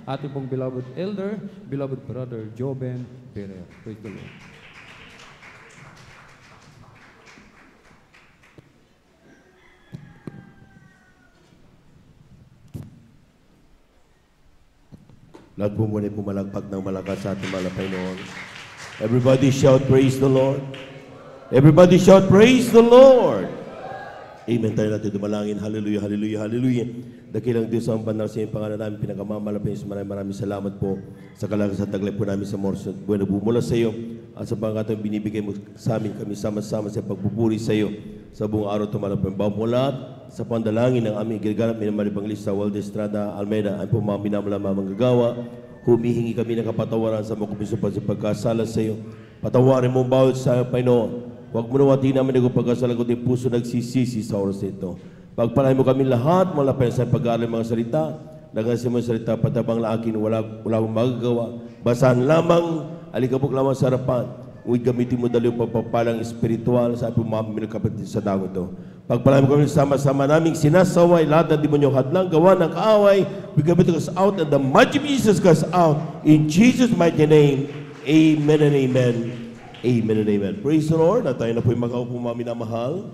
ating pong beloved elder, beloved brother, Joben Pereira. Praise the Lord. Lahat po muna pumalagpag ng malakas sa ating mga Panginoon. Everybody shout, praise the Lord. Everybody shout, praise the Lord. Amen. Tayo natin dumalangin. Hallelujah, hallelujah, hallelujah. Dakilang Diyos ang banal sa iyong pangalan namin. Pinagamamalapin sa maraming salamat po sa kalakas at taglay po namin sa Morson. Bueno, bumula sa iyo at sa pangkatang binibigay mo sa amin. Kami sama-sama sa pagpupuri sa iyo sa buong araw tumalapin. Bamulat sa pandalangin ng aming ginaganap minamalibang lista Walde Estrada Almeida ay po mga minamala manggagawa. Humihingi kami ng kapatawaran sa mga kumiso pa sa pagkasala sa iyo. Patawarin mo bawat sa Panginoon. Huwag mo nawatin namin ng pagkasala kundi puso nagsisisi sa oras nito. Pagpalain mo kami lahat malapit sa pag-aaral mga salita. Nagasin mo yung salita patabang la akin wala mong magagawa. Basahan lamang, alikabok lamang sa harapan. Uy, gamitin mo dali yung pagpapalang espiritual sa ating mga minakapatid sa dago ito. Pagpalain mo kami sama-sama naming sinasaway lahat ng demonyong hadlang gawa ng kaaway. We commit us out and the mighty Jesus goes out. In Jesus' mighty name, amen and amen. Amen and amen. Praise the Lord. At tayo na po yung makaupo mga minamahal.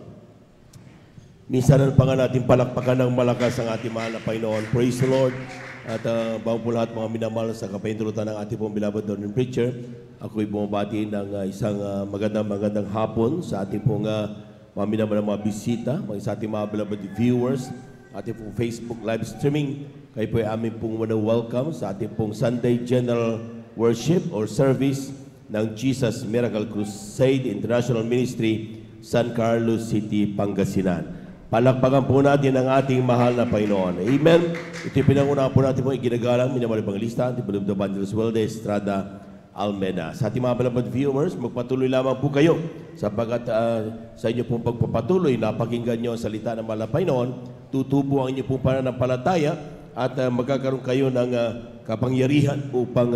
Minsan na pa nga natin palakpakan ng malakas ang ating mahal na Panginoon. Praise the Lord. At bago po lahat mga minamahal sa kapahintulutan ng ating pong beloved Lord and Preacher, ako'y bumabati ng isang magandang hapon sa ating pong mga minamahal mga bisita, sa ating mga beloved viewers, ating pong Facebook live streaming. Kayo po ay aming pong welcome sa ating pong Sunday General Worship or Service ng Jesus Miracle Crusade International Ministry, San Carlos City, Pangasinan. Palakpakan po natin ang ating mahal na Panginoon. Amen. Ito yung pinangunahan po natin po iginagalang minamalibang lista, ating beloved Evangelist Walde Estrada Almeida. Sa ating mga beloved viewers, magpatuloy lamang po kayo sapagkat sa inyo pong pagpapatuloy, napakinggan nyo ang salita ng mahal na Panginoon, tutubo ang inyo pong pananampalataya at magkakaroon kayo ng kapangyarihan upang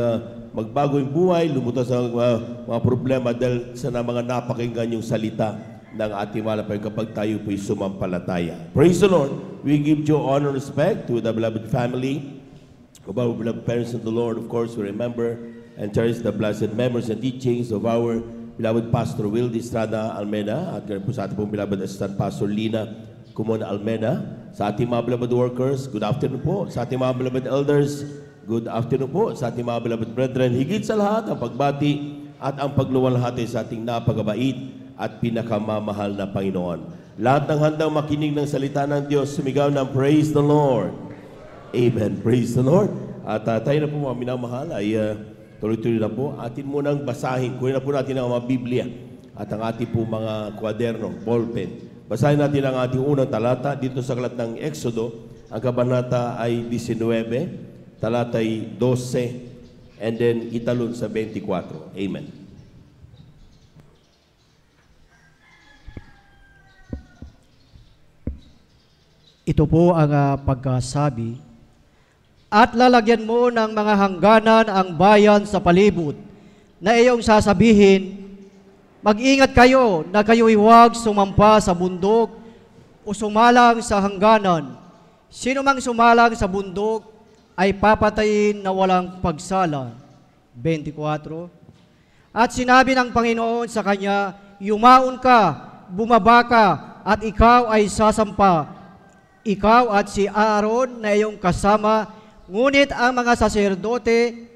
magbago yung buhay, lumutas sa mga problema dahil sa mga napakinggan yung salita ng ating malapay kapag tayo po'y sumampalataya. Praise the Lord. We give due honor and respect to the beloved family of our beloved parents in the Lord. Of course, we remember and cherish the blessed memories and teachings of our beloved Pastor Wilde Estrada Almeida at po sa ating pong beloved Assistant Pastor Lina Kumona Almeida. Sa ating mga beloved workers, good afternoon po. Sa ating mga beloved elders, good afternoon po. Sa ating mga beloved brethren, higit sa lahat ang pagbati at ang pagluwalhati sa ating napakabait at pinakamamahal na Panginoon. Lahat ng handang makinig ng salita ng Diyos, sumigaw ng praise the Lord. Amen. Praise the Lord. At tayo na po mga minamahal ay tuloy-tuloy na po. Atin munang basahin. Kunin na po natin ang mga Biblia at ang ating po mga kwaderno, ballpen. Basahin natin ang ating unang talata dito sa aklat ng Exodo. Ang kabanata ay 19, talata ay 12, and then italon sa 24. Amen. Ito po ang pagkasabi, at lalagyan mo ng mga hangganan ang bayan sa palibot na iyong sasabihin, mag-ingat kayo na kayo'y huwag sumampa sa bundok o sumalang sa hangganan. Sino mang sumalang sa bundok ay papatayin na walang pagsala. 24. At sinabi ng Panginoon sa kanya, yumaon ka, bumaba ka, at ikaw ay sasampa. Ikaw at si Aaron na iyong kasama, ngunit ang mga saserdote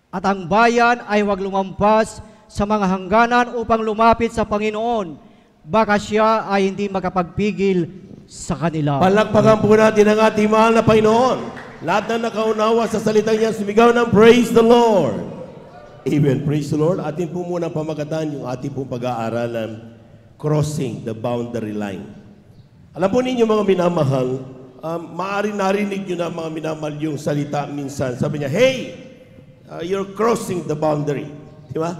at ang bayan ay huwag lumampas sa mga hangganan upang lumapit sa Panginoon. Baka siya ay hindi makapagpigil sa kanila. Palakpakan po natin ang ating mahal na Panginoon. Lahat na nakaunawa sa salitang niya, sumigaw ng praise the Lord. Amen. Praise the Lord. Atin po muna pamagatan yung ating pong pag-aaralan, crossing the boundary line. Alam po ninyo mga minamahal, maaaring narinig nyo na mga minamahal yung salita minsan. Sabi niya, hey, you're crossing the boundary. Di ba?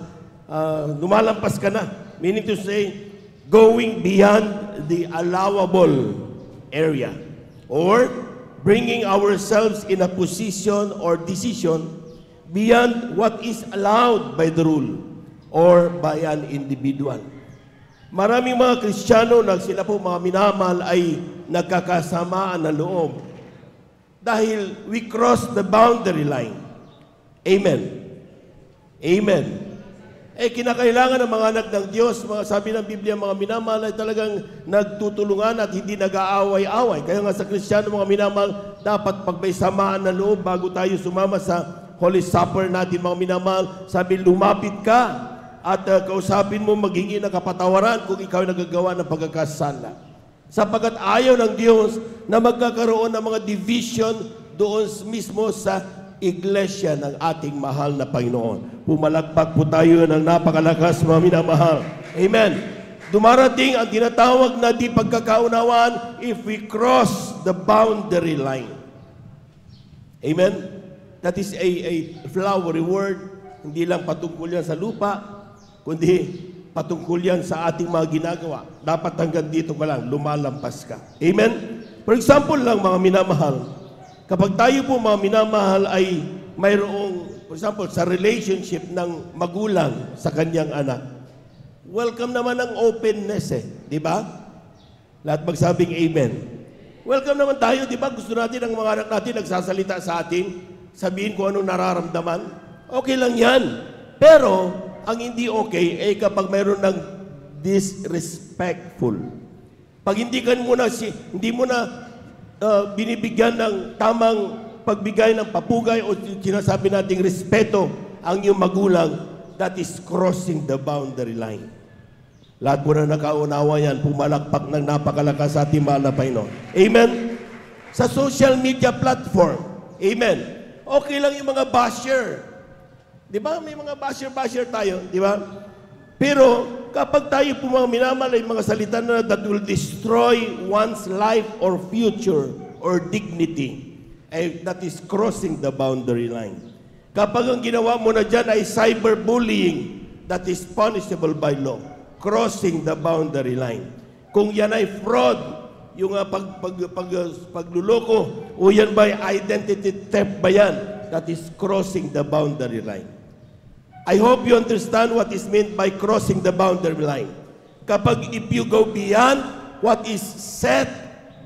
Lumalampas ka na. Meaning to say, going beyond the allowable area. Or bringing ourselves in a position or decision beyond what is allowed by the rule or by an individual. Maraming mga Kristiyano na sila po mga minamahal ay nagkakasamaan na loob. dahil we cross the boundary line. Amen. Amen. Kinakailangan ng mga anak ng Diyos, mga sabi ng Biblia, mga minamahal ay talagang nagtutulungan at hindi nag-aaway-away. Kaya nga sa Kristiyano, mga minamahal, dapat pag may samaan na loob bago tayo sumama sa Holy Supper natin, mga minamahal, sabi, lumapit ka at kausapin mo, maghingi ng kapatawaran kung ikaw ay nagagawa ng pagkakasala. Sapagkat ayaw ng Diyos na magkakaroon ng mga division doon mismo sa iglesia ng ating mahal na Panginoon. Pumalakpak po tayo ng napakalakas, mga minamahal. Amen. Dumarating ang tinatawag na di pagkakaunawaan if we cross the boundary line. Amen. That is a flowery word. Hindi lang patungkol yan sa lupa, kundi patungkol yan sa ating mga ginagawa. Dapat hanggang dito ka lang, lumalampas ka. Amen? For example lang, mga minamahal, kapag tayo po, mga minamahal, ay mayroong, for example, sa relationship ng magulang sa kanyang anak, welcome naman ang openness di ba? Lahat magsabing amen. Welcome naman tayo, di ba? Gusto natin ang mga anak natin nagsasalita sa atin, sabihin kung anong nararamdaman. Okay lang yan. Pero, ang hindi okay ay kapag mayroon ng disrespectful. Pag hindi mo na binibigyan ng tamang pagbigay ng papugay o sinasabi nating respeto ang iyong magulang, that is crossing the boundary line. Lahat po na nakaunawa yan, pumalakpak ng napakalakas sa ating mahal na Panginoon. Amen? Sa social media platform, amen? Okay lang yung mga basher. Di ba? May mga basher tayo, di ba? Pero kapag tayo po mga minamalay, mga salita na that will destroy one's life or future or dignity, that is crossing the boundary line. Kapag ang ginawa mo na dyan ay cyberbullying, that is punishable by law. Crossing the boundary line. Kung yan ay fraud, yung pagluloko, o yan ba ay identity theft ba yan, that is crossing the boundary line. I hope you understand what is meant by crossing the boundary line. Kapag if you go beyond what is set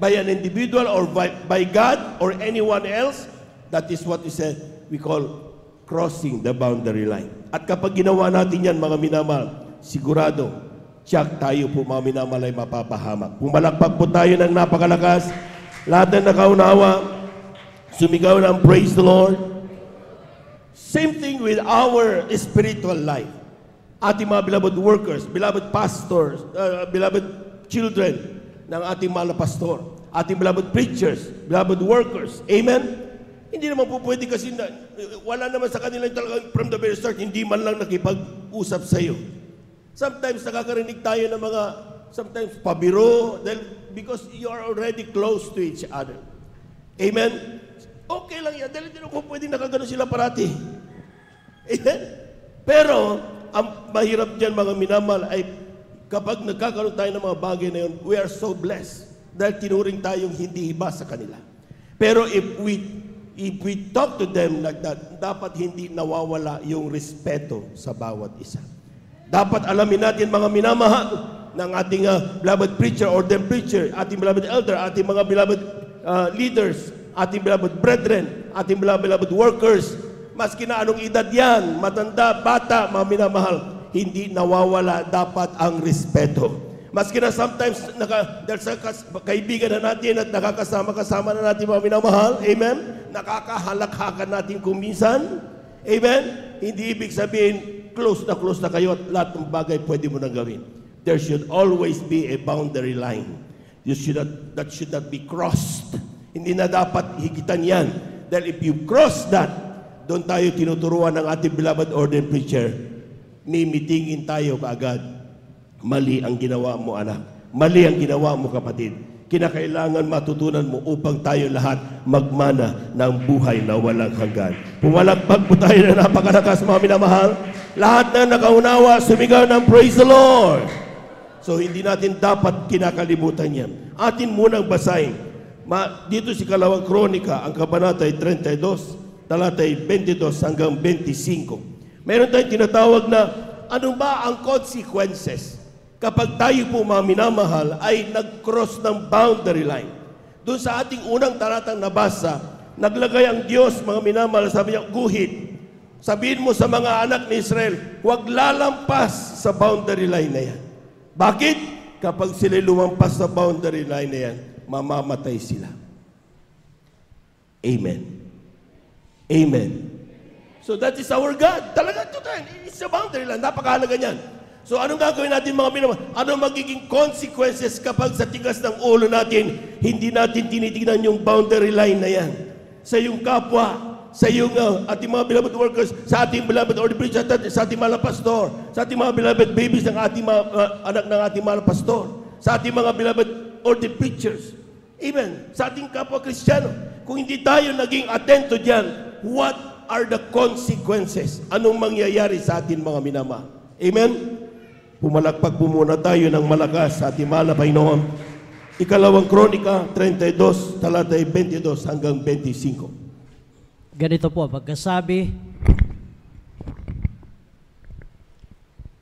by an individual or by God or anyone else, that is what we call crossing the boundary line. At kapag ginawa natin yan, mga minamahal, sigurado, tiyak tayo po, mga minamahal, ay mapapahamak. Pumalakpak po tayo ng napakalakas. Lahat na nakaunawa, sumigaw ng praise the Lord. Same thing with our spiritual life. Ating mga beloved workers, beloved pastors, beloved children ng ating mahal na pastor, ating beloved preachers, beloved workers. Amen? Hindi naman po pwede kasi wala naman sa kanila talagang from the very start, hindi man lang nakipag-usap sa iyo. Sometimes nakakarinig tayo ng mga, sometimes pabiro, because you are already close to each other. Amen? Okay lang yan, dahil hindi naman po pwede nakagano sila parati. Amen? Pero, ang mahirap dyan, mga minamahal, ay kapag nagkakaroon tayo ng mga bagay na yun, we are so blessed dahil tinuring tayong hindi iba sa kanila. Pero if we talk to them like that, dapat hindi nawawala yung respeto sa bawat isa. Dapat alamin natin, mga minamahal, ng ating beloved preacher or them preacher, ating beloved elder, ating mga beloved leaders, ating beloved brethren, ating beloved workers, maski na anong edad yan, matanda, bata, mga minamahal, hindi nawawala dapat ang respeto. Maski na sometimes, dahil sa kaibigan na natin at nakakasama-kasama na natin, mga minamahal, amen? Nakakahalakhakan natin kung minsan, amen? Hindi ibig sabihin, close na kayo at lahat ng bagay pwede mo nang gawin. There should always be a boundary line. That should not be crossed. Hindi na dapat higitan yan. Dahil if you cross that, doon tayo tinuturuan ng ating beloved ordained preacher, mimitingin tayo kaagad. Mali ang ginawa mo, anak. Mali ang ginawa mo, kapatid. Kinakailangan matutunan mo upang tayo lahat magmana ng buhay na walang hanggan. Pumalakpak po tayo na napakalakas, mga minamahal. Lahat na nakaunawa, sumigaw ng praise the Lord. So hindi natin dapat kinakalimutan yan. Atin munang basahin. Dito si Kalawang Kronika, ang kabanatay 32, talatay 22 hanggang 25. Meron tayong tinatawag na, ano ba ang consequences kapag tayo po, mga minamahal, ay nag-cross ng boundary line? Doon sa ating unang talatang nabasa, naglagay ang Diyos, mga minamahal, sabi niya, guhit. Sabihin mo sa mga anak ni Israel, huwag lalampas sa boundary line na yan. Bakit? Kapag sila lumampas sa boundary line na yan, mamamatay sila. Amen. Amen. So that is our God. Talaga ito tayo. It's a boundary line. Napakahalaga niyan. So anong gagawin natin mga minamahal? Anong magiging consequences kapag sa tigas ng ulo natin, hindi natin tinitignan yung boundary line na yan? Sa iyong kapwa, sa iyong ating mga beloved workers, sa ating beloved ordained preacher, sa ating mga pastor, sa ating mga beloved babies ng ating mga anak ng ating mga pastor, sa ating mga beloved ordained preachers. Amen. Sa ating kapwa Kristiyano. Kung hindi tayo naging atento diyan, what are the consequences? Anong mangyayari sa atin mga minamahal? Amen? Pumalakpak po muna tayo ng malakas sa ating mahal na Panginoon. Ikalawang Kronika 32, talatay 22 hanggang 25. Ganito po, pagkasabi,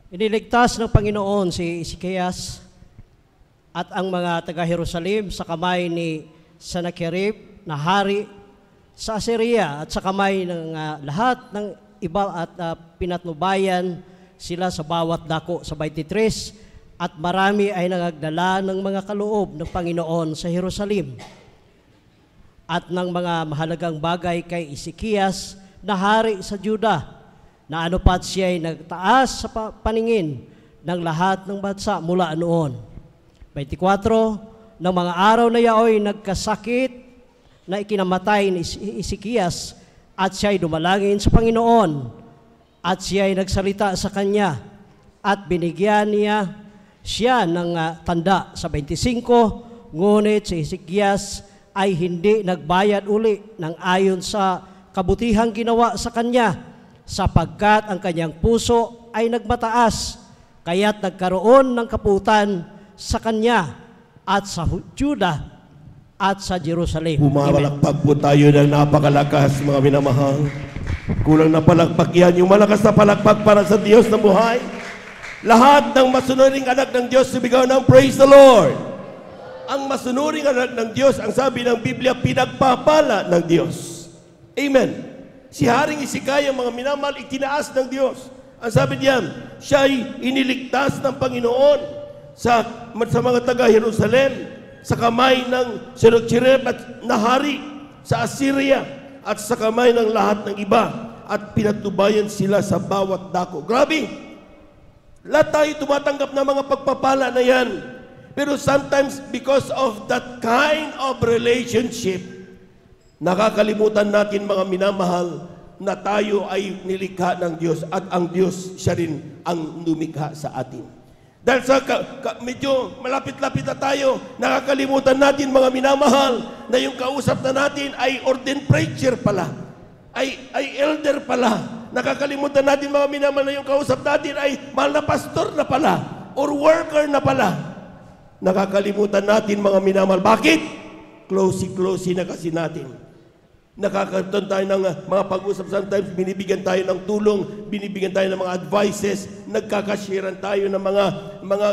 iniligtas ng Panginoon si Ezekias at ang mga taga-Jerusalem sa kamay ni Sennacherib na hari sa Assyria at sa kamay ng lahat ng iba at pinatnubayan sila sa bawat dako sa 23 at marami ay nagdala ng mga kaloob ng Panginoon sa Jerusalem at ng mga mahalagang bagay kay Ezekias na hari sa Juda na anupat siya ay nagtaas sa paningin ng lahat ng bansa mula noon. 24, ng mga araw na yaoy nagkasakit na ikinamatay ni Ezekias at siya ay dumalangin sa Panginoon at siya ay nagsalita sa kanya at binigyan niya siya ng tanda sa 25, ngunit si Ezekias ay hindi nagbayad uli ng ayon sa kabutihang ginawa sa kanya sapagkat ang kanyang puso ay nagmataas kaya't nagkaroon ng kaputan sa kanya at sa Juda at sa Jerusalem. Pumapalakpak po tayo ng napakalakas mga minamahal. Kulang na palakpak yan, yung malakas na palakpak para sa Diyos na buhay. Lahat ng masunuring anak ng Diyos sumigaw ng praise the Lord. Ang masunuring anak ng Diyos, ang sabi ng Biblia, pinagpapala ng Diyos. Amen. Si Haring Hezekiah, mga minamahal, itinaas ng Diyos. Ang sabi diyan, siya ay iniligtas ng Panginoon sa mga taga-Jerusalem, sa kamay ng Sennacherib at nahari sa Assyria, at sa kamay ng lahat ng iba, at pinatubayan sila sa bawat dako. Grabe! Lahat tayo tumatanggap ng mga pagpapala na yan. Pero sometimes, because of that kind of relationship, nakakalimutan natin mga minamahal, na tayo ay nilikha ng Diyos at ang Diyos, siya rin ang lumikha sa atin. Dahil sa medyo malapit-lapit na tayo, nakakalimutan natin mga minamahal na yung kausap na natin ay ordained preacher pala, ay elder pala. Nakakalimutan natin mga minamahal na yung kausap natin ay mahal na pastor na pala or worker na pala. Nakakalimutan natin mga minamahal. Bakit? Closey na kasi natin. Nakakalimutan tayo ng mga pag-usap. Sometimes binibigyan tayo ng tulong, binibigyan tayo ng mga advices, nagkakasharean tayo ng mga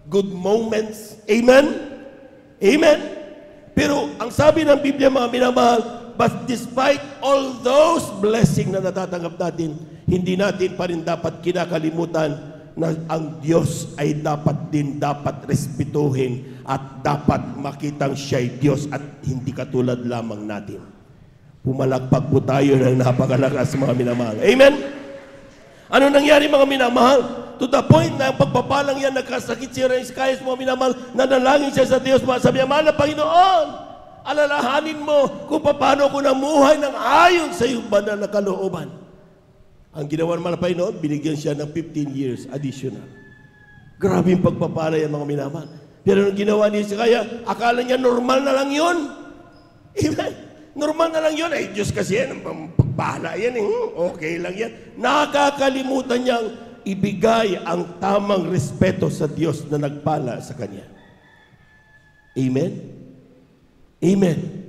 good moments. Amen? Amen? Pero ang sabi ng Biblia mga minamahal, but despite all those blessings na natatanggap natin, hindi natin pa rin dapat kinakalimutan na ang Diyos ay dapat respetuhin at dapat makitang siya'y Diyos at hindi katulad lamang natin. Pumalakpak po tayo ng napakalakas mga minamahal. Amen? Ano nangyari mga minamahal? To the point na ang pagpapalang yan, nagkasakit si Hezekias mga minamahal, nanalangin siya sa Diyos, sabi niya, mahal na Panginoon, alalahanin mo kung paano ko namuhay ng ayon sa iyong banal na kalooban. Ang ginawa ng mahal na Panginoon, binigyan siya ng 15 years additional. Grabe yung pagpapala yan mga minamahal. Pero nung ginawa ni Hezekias, akala niya normal na lang yun. Amen? Normal na lang yun. Ay, Diyos kasi yan, pagpala yan. Okay lang yan. Nakakalimutan niyang ibigay ang tamang respeto sa Diyos na nagpala sa Kanya. Amen? Amen.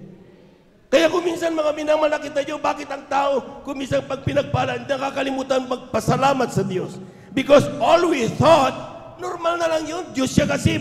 Kaya kung minsan mga minamahal, nakita nyo, bakit ang tao, kung minsan pag pinagpala, nakakalimutan magpasalamat sa Diyos. Because all we thought, normal na lang yun. Diyos siya kasi,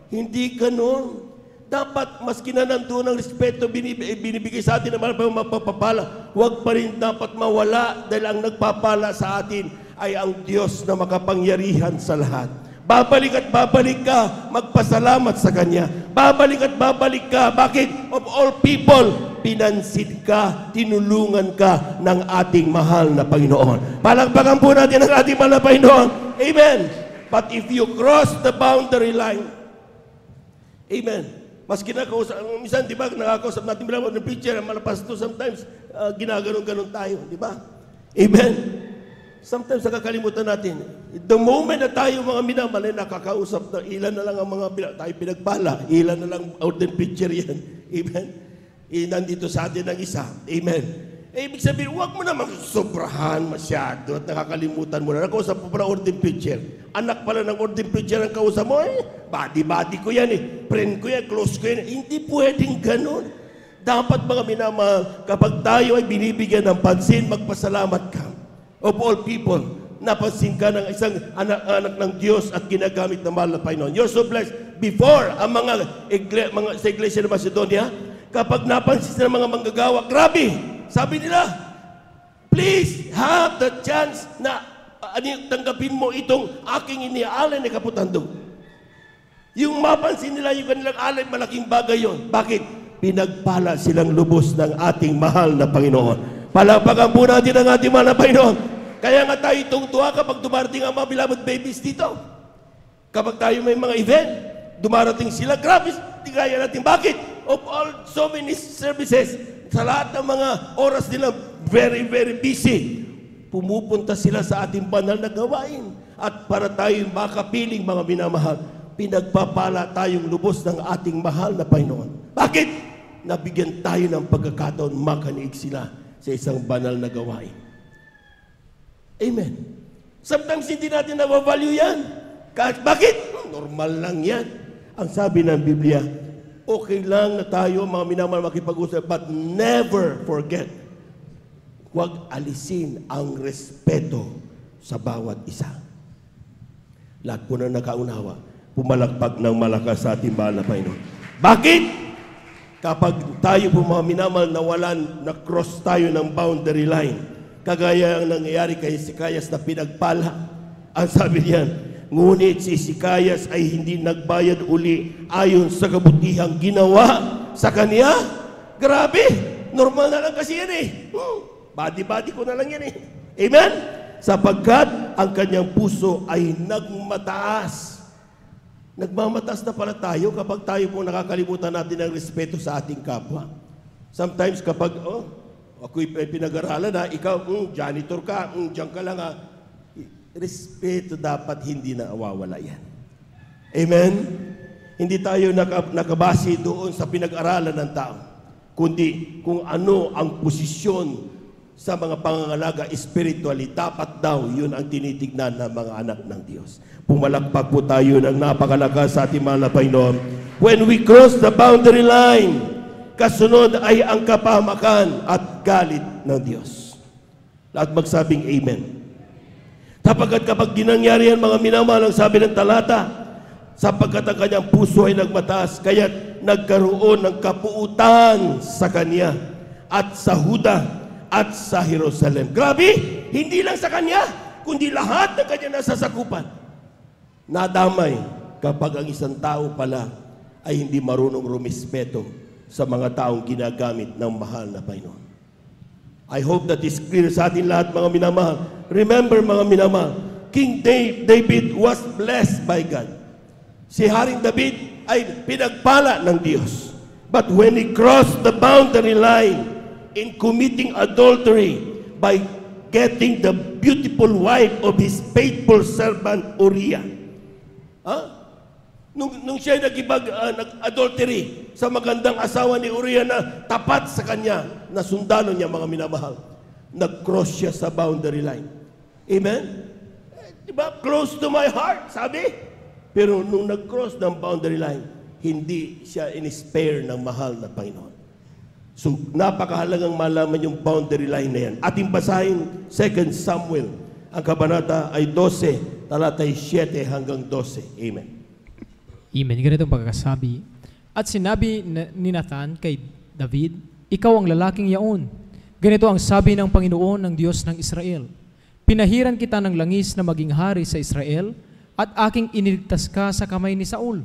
hindi ganun. dapat maski na nandoon ang respeto binibigay sa atin ng mapapala, huwag pa rin dapat mawala dahil ang nagpapala sa atin ay ang Diyos na makapangyarihan sa lahat. Babalik at babalik ka, magpasalamat sa Kanya. Babalik at babalik ka. Bakit? Of all people, pinansin ka, tinulungan ka ng ating mahal na Panginoon. Palakpakan po natin ang ating mahal na Panginoon. Amen. But if you cross the boundary line, amen. Maski nakausap, minsan, di ba, nakakausap natin bilang ng preacher, malapas to sometimes, ginaganon-ganon tayo, di ba? Amen. Sometimes nakakalimutan natin. The moment na tayo mga minamahal, nakakausap na ilan na lang ang mga tayo pinagpala, ilan na lang ordained preacher yan. Amen. Nandito sa atin ang isa. Amen. Ibig sabihin, huwag mo naman sobrahan masyado at nakakalimutan mo na. Nakausap mo pala ordained preacher. Anak pala ng ordained preacher ang kausap mo, body ko yan friend ko yan, close ko yan. Hindi pwedeng ganun. Dapat mga minamahal, kapag tayo ay binibigyan ng pansin, magpasalamat ka. Of all people, napansin ka ng isang anak ng Diyos at ginagamit ng mahal na Panginoon. You're so blessed. Before, ang mga sa Iglesia ng Macedonia, kapag napansin sila ng mga manggagawa, grabe! Sabi nila, please have the chance na tanggapin mo itong aking iniaalay na kaputandog. Yung mapansin nila yung kanilang alay, malaking bagay yon. Bakit? Pinagpala silang lubos ng ating mahal na Panginoon. Palakpakan po natin ang ating mahal na Panginoon. Kaya nga tayo tungtuwa kapag dumarating ang mga beloved babies dito. Kapag tayo may mga event, dumarating sila, grabe, di kaya natin. Bakit? Of all so many services, sa lahat ng mga oras nila, very, very busy, pumupunta sila sa ating banal na gawain. At para tayo makapiling mga minamahal, pinagpapala tayong lubos ng ating mahal na Panginoon. Bakit? Nabigyan tayo ng pagkakataon makaniig sila sa isang banal na gawain. Amen. Sometimes hindi natin nabavalue yan. Bakit? Normal lang yan. Ang sabi ng Biblia, okay lang na tayo, mga minamahal, makipag-usap, but never forget, huwag alisin ang respeto sa bawat isa. Lahat po na nakaunawa, pumalakpak ng malakas sa ating mahal na Panginoon. Bakit? Kapag tayo po mga minamahal nawalan, na-cross tayo ng boundary line, kagaya ang nangyayari kay Sikayas na pinagpala, ang sabi niyan, ngunit si Sikayas ay hindi nagbayad uli ayon sa kabutihang ginawa sa kanya. Grabe! Normal na lang kasi yan Body ko na lang yan Amen? Sapagkat ang kanyang puso ay nagmataas. Nagmamataas na pala tayo kapag tayo po nakakalimutan natin ang respeto sa ating kapwa. Sometimes kapag, ako'y pinag-aralan ikaw, janitor ka, diyan ka lang respeto dapat hindi na awawala yan. Amen? Hindi tayo nakabase doon sa pinag-aralan ng tao, kundi kung ano ang posisyon sa mga pangangalaga spiritually, dapat daw yun ang tinitignan ng mga anak ng Diyos. Pumalakpak po tayo ng napakalakas sa ating mahal na Panginoon. When we cross the boundary line, kasunod ay ang kapahamakan at galit ng Diyos. Lahat magsabing Amen. Sapagkat kapag ginangyari yan mga minamahal, ang sabi ng talata, sapagkat ang kanyang puso ay nagmataas, kaya't nagkaroon ng kapuutan sa kanya at sa Huda at sa Jerusalem. Grabe! Hindi lang sa kanya, kundi lahat ng kanya nasasakupan. Nadamay kapag ang isang tao pala ay hindi marunong rumispeto sa mga taong ginagamit ng mahal na Panginoon. I hope that is clear sa atin lahat mga minamahal. Remember mga minamahal, King David was blessed by God. Si Haring David ay pinagpala ng Diyos. But when he crossed the boundary line in committing adultery by getting the beautiful wife of his faithful servant Uriah, nung siya nag-adultery sa magandang asawa ni Uriah na tapat sa kanya, na sundalo niya mga minamahal, nag-cross siya sa boundary line. Amen? Diba? Close to my heart, sabi. Pero nung nag-cross ng boundary line, hindi siya in-spare ng mahal na Panginoon. So, napakahalagang malaman yung boundary line na yan. Ating basahin 2 Samuel. Ang kabanata ay 12, talatay 7 hanggang 12. Amen. Amen. Ganitong pagkakasabi, At sinabi ni Nathan kay David, ikaw ang lalaking yaon. Ganito ang sabi ng Panginoon ng Diyos ng Israel. Pinahiran kita ng langis na maging hari sa Israel, at aking iniligtas ka sa kamay ni Saul.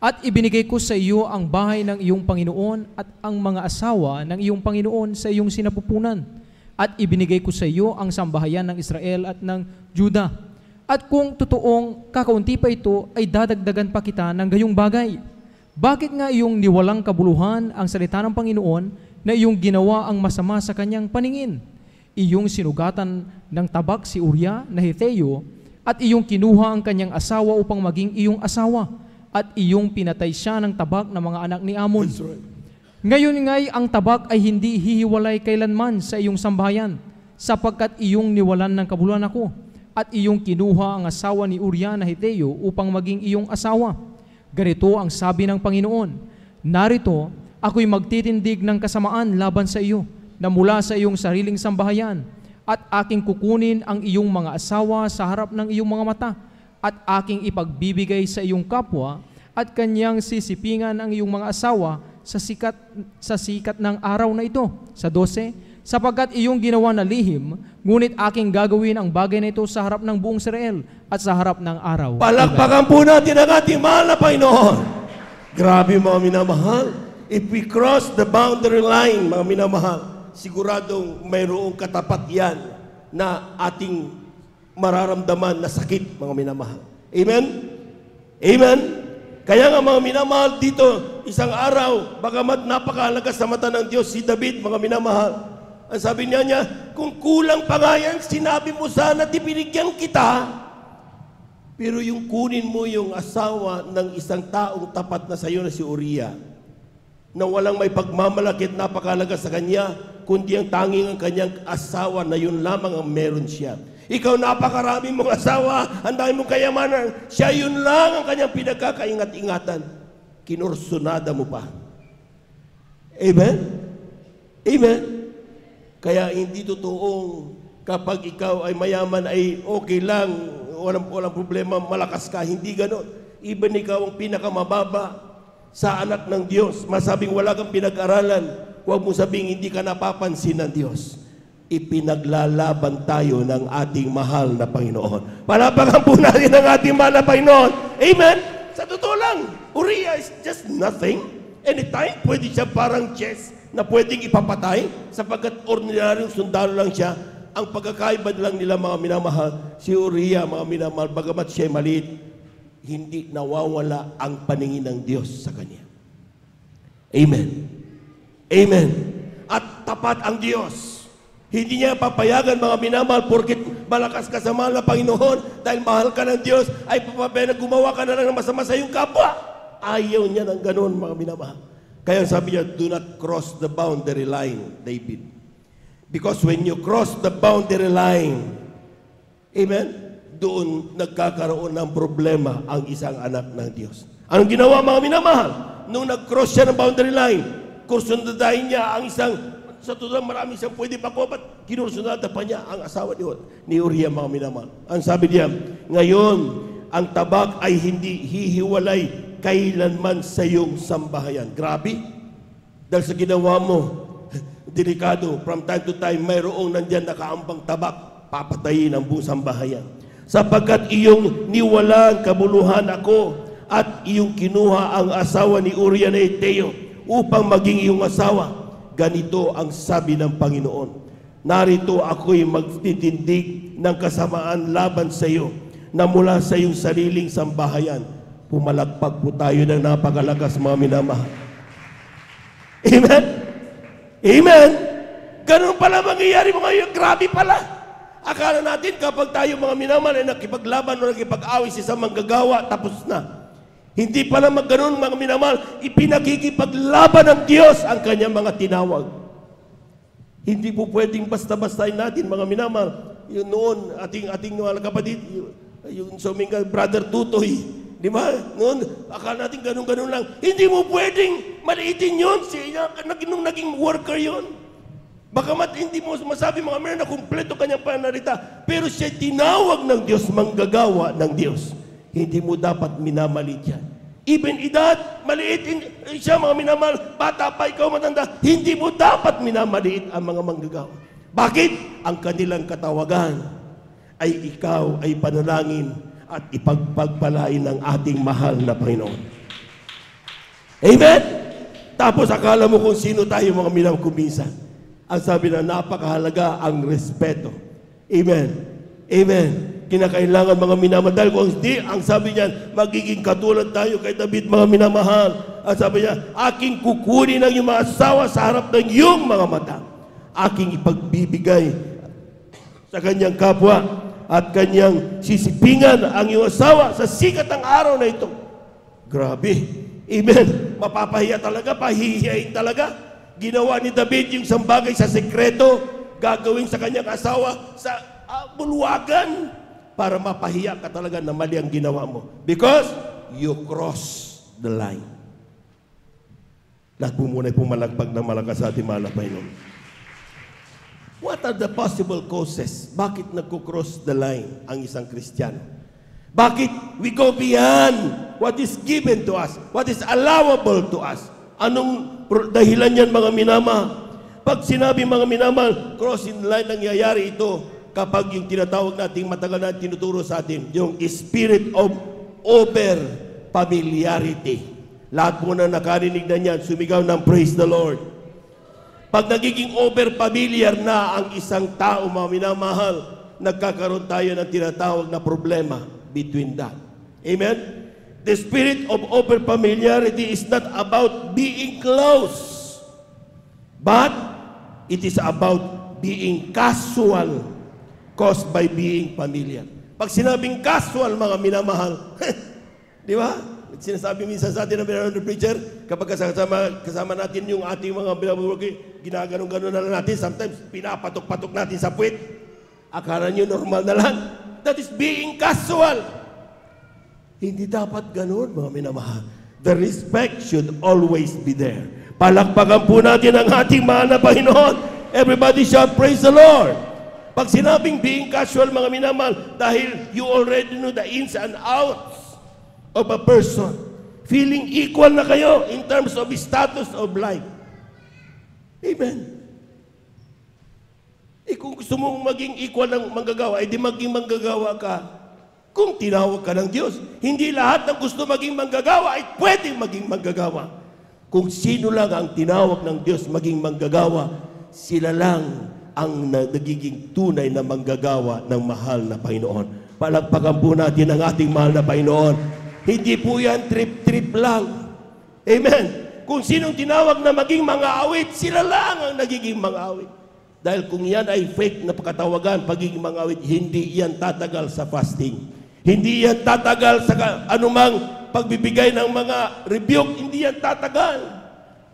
At ibinigay ko sa iyo ang bahay ng iyong Panginoon at ang mga asawa ng iyong Panginoon sa iyong sinapupunan. At ibinigay ko sa iyo ang sambahayan ng Israel at ng Juda. At kung totoong kakaunti pa ito, ay dadagdagan pa kita ng gayong bagay. Bakit nga iyong niwalang kabuluhan ang salita ng Panginoon na iyong ginawa ang masama sa kanyang paningin? Iyong sinugatan ng tabak si Uriah na Hetheo at iyong kinuha ang kanyang asawa upang maging iyong asawa at iyong pinatay siya ng tabak ng mga anak ni Ammon. Ngayon nga'y ang tabak ay hindi hihiwalay kailanman sa iyong sambahayan sapagkat iyong niwalan ng kabuluhan ako at iyong kinuha ang asawa ni Uriah na Hetheo upang maging iyong asawa. Ganito ang sabi ng Panginoon, narito, ako'y magtitindig ng kasamaan laban sa iyo na mula sa iyong sariling sambahayan at aking kukunin ang iyong mga asawa sa harap ng iyong mga mata at aking ipagbibigay sa iyong kapwa at kanyang sisipingan ang iyong mga asawa sa sikat ng araw na ito, sa 12, sapagkat iyong ginawa na lihim, ngunit aking gagawin ang bagay na ito sa harap ng buong Israel at sa harap ng araw. Palakpakan po natin ang ating mahal na Panginoon. Grabe mga minamahal. If we cross the boundary line, mga minamahal, siguradong mayroong katapat yan na ating mararamdaman na sakit, mga minamahal. Amen? Amen? Kaya nga mga minamahal dito, isang araw, bagamat napakahalaga sa mata ng Diyos, si David, mga minamahal, ang sabi niya, kung kulang pa nga yan, sinabi mo sana, binigyan kita. Pero yung kunin mo yung asawa ng isang taong tapat na sa iyo na si Uriah, na walang may pagmamalakit, napakahalaga sa kanya, kundi ang tanging ang kanyang asawa na yun lamang ang meron siya. Ikaw napakarami mong asawa, ang dami mong kayamanan, siya yun lang ang kanyang pinagkakaingat-ingatan. Kinursunada mo pa. Amen? Amen? Kaya hindi totoong kapag ikaw ay mayaman ay okay lang, walang problema, malakas ka. Hindi ganon. Even ikaw ang pinakamababa sa anak ng Diyos, masabing wala kang pinag-aralan, huwag mo sabing hindi ka napapansin ng Diyos. Ipinaglalaban tayo ng ating mahal na Panginoon. Palapakan po natin ang ating mahal na Panginoon. Amen? Sa totoo lang, Uriah is just nothing. Anytime, pwede siya parang chess na pwedeng ipapatay sapagkat ordinaryong sundalo lang siya. Ang pagkakaiba lang nila mga minamahal, si Uriah, mga minamahal, bagamat siya maliit, hindi nawawala ang paningin ng Diyos sa kanya. Amen. Amen. At tapat ang Diyos. Hindi niya papayagan mga minamahal porket malakas ka sa mahal na Panginoon dahil mahal ka ng Diyos ay papabayaan na gumawa ka na lang ng masama sa iyong kapwa. Ayaw niya ng ganon mga minamahal. Kaya sabi niya, do not cross the boundary line, David. Because when you cross the boundary line, amen, doon nagkakaroon ng problema ang isang anak ng Diyos. Anong ginawa mga minamahal? Nung nag-cross siya ng boundary line, kursundahin niya ang isang, sa totoo marami siyang pwede pakobat, kinursunada pa niya ang asawa ni Uriah mga minamahal. Ang sabi niya, ngayon, ang tabak ay hindi hihiwalay kailanman sa iyong sambahayan. Grabe. Dahil sa ginawa mo, delikado, from time to time, mayroong nandyan nakaambang tabak, papatayin ang buong sambahayan. Sapagkat iyong niwalang kabuluhan ako at iyong kinuha ang asawa ni Uriah na Hetheo upang maging iyong asawa. Ganito ang sabi ng Panginoon. Narito ako'y magtitindig ng kasamaan laban sa iyo na mula sa iyong sariling sambahayan. Pumalagpag po tayo ng napakalakas mga minamahal. Amen? Amen? Ganun pala mangyayari mga yun. Grabe pala. Akala natin kapag tayo mga minamahal ay nakipaglaban o nakipag-away sa isang manggagawa, tapos na. Hindi pala magganon mga minamahal. Ipinagkikipaglaban ng Diyos ang kanyang mga tinawag. Hindi po pwedeng basta-bastahin natin mga minamahal. Yun noon, ating mga kapatid, yung suminga Brother Tutoy, di ba? Noon, akala natin ganun-ganun lang. Hindi mo pwedeng maliitin yun. Nung naging worker yun. Bagamat hindi mo masabi mga meron na kumpleto kanyang panarita, pero siya tinawag ng Diyos, manggagawa ng Diyos. Hindi mo dapat minamalit yan. Even edad, maliit siya mga minamahal, bata pa ikaw matanda, hindi mo dapat minamaliit ang mga manggagawa. Bakit? Ang kanilang katawagan ay ikaw ay panalangin at ipagpagpalain ng ating mahal na Panginoon. Amen? Tapos akala mo kung sino tayo mga minamahal kuminsan. Ang sabi na napakahalaga ang respeto. Amen? Amen? Kinakailangan mga minamahal. Dahil kung hindi, ang sabi niyan, magiging katulad tayo kay David mga minamahal. Ang sabi niya, aking kukunin ang iyong mga asawa sa harap ng iyong mga mata. Aking ipagbibigay sa kanyang kapwa at kanyang sisipingan ang iyong asawa sa sikat ng araw na ito. Grabe. Amen. Mapapahiya talaga, pahihiyain talaga. Ginawa ni David yung isang bagay sa sekreto, gagawin sa kanyang asawa sa bulwagan para mapahiya ka talaga na mali ang ginawa mo. Because you cross the line. Lahat po muna pumalagpag ng malakas sa ating mahal na Panginoon. What are the possible causes? Bakit nagko-cross the line ang isang Kristiyano? Bakit we go beyond what is given to us? What is allowable to us? Anong dahilan yan mga minamahal? Pag sinabi mga minamahal, crossing the line, nangyayari ito kapag yung tinatawag nating matagal na tinuturo sa atin, yung spirit of over-familiarity. Lahat po na nakarinig na niyan, sumigaw ng praise the Lord. Pag nagiging over-familiar na ang isang tao, mga minamahal, nagkakaroon tayo ng tinatawag na problema between that. Amen? The spirit of over-familiarity is not about being close, but it is about being casual, caused by being familiar. Pag sinabing casual, mga minamahal, di ba? Sinasabi minsan sa atin ng preacher, kapag kasama natin yung ating mga binabuhay, ginaganon-ganon na lang natin, sometimes pinapatok-patok natin sa puwet. Akala nyo normal na lang. That is being casual. Hindi dapat ganon, mga minamahal. The respect should always be there. Palakpakan po natin ang ating mahal na Panginoon. Everybody shout, praise the Lord. Pag sinabing being casual, mga minamahal, dahil you already know the ins and outs of a person, feeling equal na kayo in terms of status of life. Amen. Kung gusto mong maging equal ng manggagawa, di maging manggagawa ka kung tinawag ka ng Diyos. Hindi lahat ng gusto maging manggagawa ay pwedeng maging manggagawa. Kung sino lang ang tinawag ng Diyos maging manggagawa, sila lang ang nagiging tunay na manggagawa ng mahal na Panginoon. Palagpagan po natin ang ating mahal na Panginoon. Hindi po yan trip-trip lang. Amen. Kung sinong tinawag na maging mga awit, sila lang ang nagiging mga awit. Dahil kung yan ay fake na pagkatawagan, pagiging mga awit, hindi yan tatagal sa fasting. Hindi yan tatagal sa anumang pagbibigay ng mga rebuke. Hindi yan tatagal.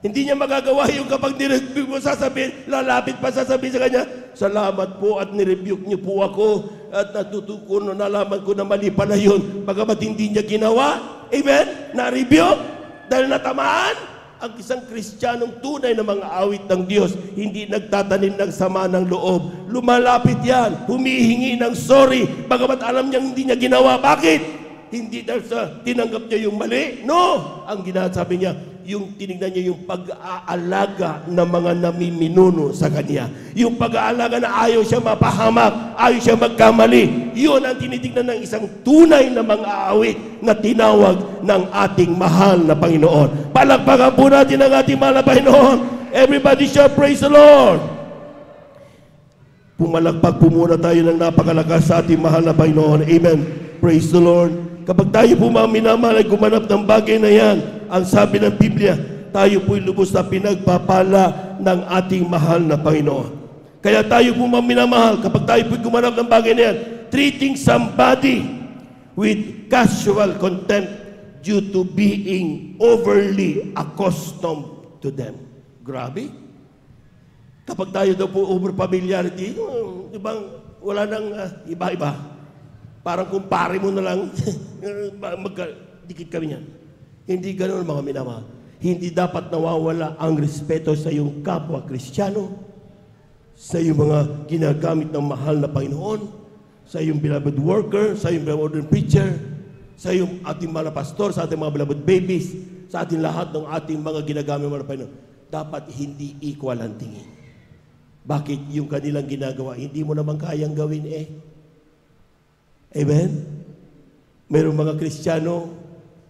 Hindi niya magagawa yung kapag nirebuke mo, sasabihin, lalapit pa sasabihin sa kanya, salamat po at nirebuke niyo po ako at natutuko, nalaman ko na mali pala yun. Bagamat hindi niya ginawa, amen, na-rebuke, dahil natamaan, ang isang Kristiyanong tunay na mga awit ng Diyos, hindi nagtatanim ng sama ng loob. Lumalapit yan, humihingi ng sorry, bagamat alam niya hindi niya ginawa. Bakit? Hindi dahil sa tinanggap niya yung mali. No! Ang ginasabi niya, yung tinignan niya yung pag-aalaga ng mga namiminuno sa kanya. Yung pag-aalaga na ayaw siya mapahamak, ayaw siya magkamali. Yun ang tinitignan ng isang tunay na mga awit na tinawag ng ating mahal na Panginoon. Palakpakan po natin ang ating mahal na Panginoon. Everybody shall praise the Lord. Pumalakpak po muna tayo ng napakalakas sa ating mahal na Panginoon. Amen. Praise the Lord. Kapag tayo po mga minamahal ay gumanap ng bagay na yan, ang sabi ng Biblia, tayo po'y lubos na pinagpapala ng ating mahal na Panginoon. Kaya tayo po mga minamahal, kapag tayo po'y gumanap ng bagay na yan, treating somebody with casual contempt due to being overly accustomed to them. Grabe. Kapag tayo daw po over familiarity, ibang wala nang iba-iba. Parang kumpare mo na lang, magdikit kami niyan. Hindi ganoon mga minamahal. Hindi dapat nawawala ang respeto sa iyong kapwa Kristiyano, sa iyong mga ginagamit ng mahal na Panginoon, sa iyong beloved worker, sa iyong beloved preacher. sa iyong ating mga pastor, sa ating mga beloved babies, sa ating lahat ng ating mga ginagamit mga Panginoon, dapat hindi equal ang tingin. Bakit yung kanilang ginagawa, hindi mo naman kayang gawin eh? Amen? Mayroong mga Kristiyano,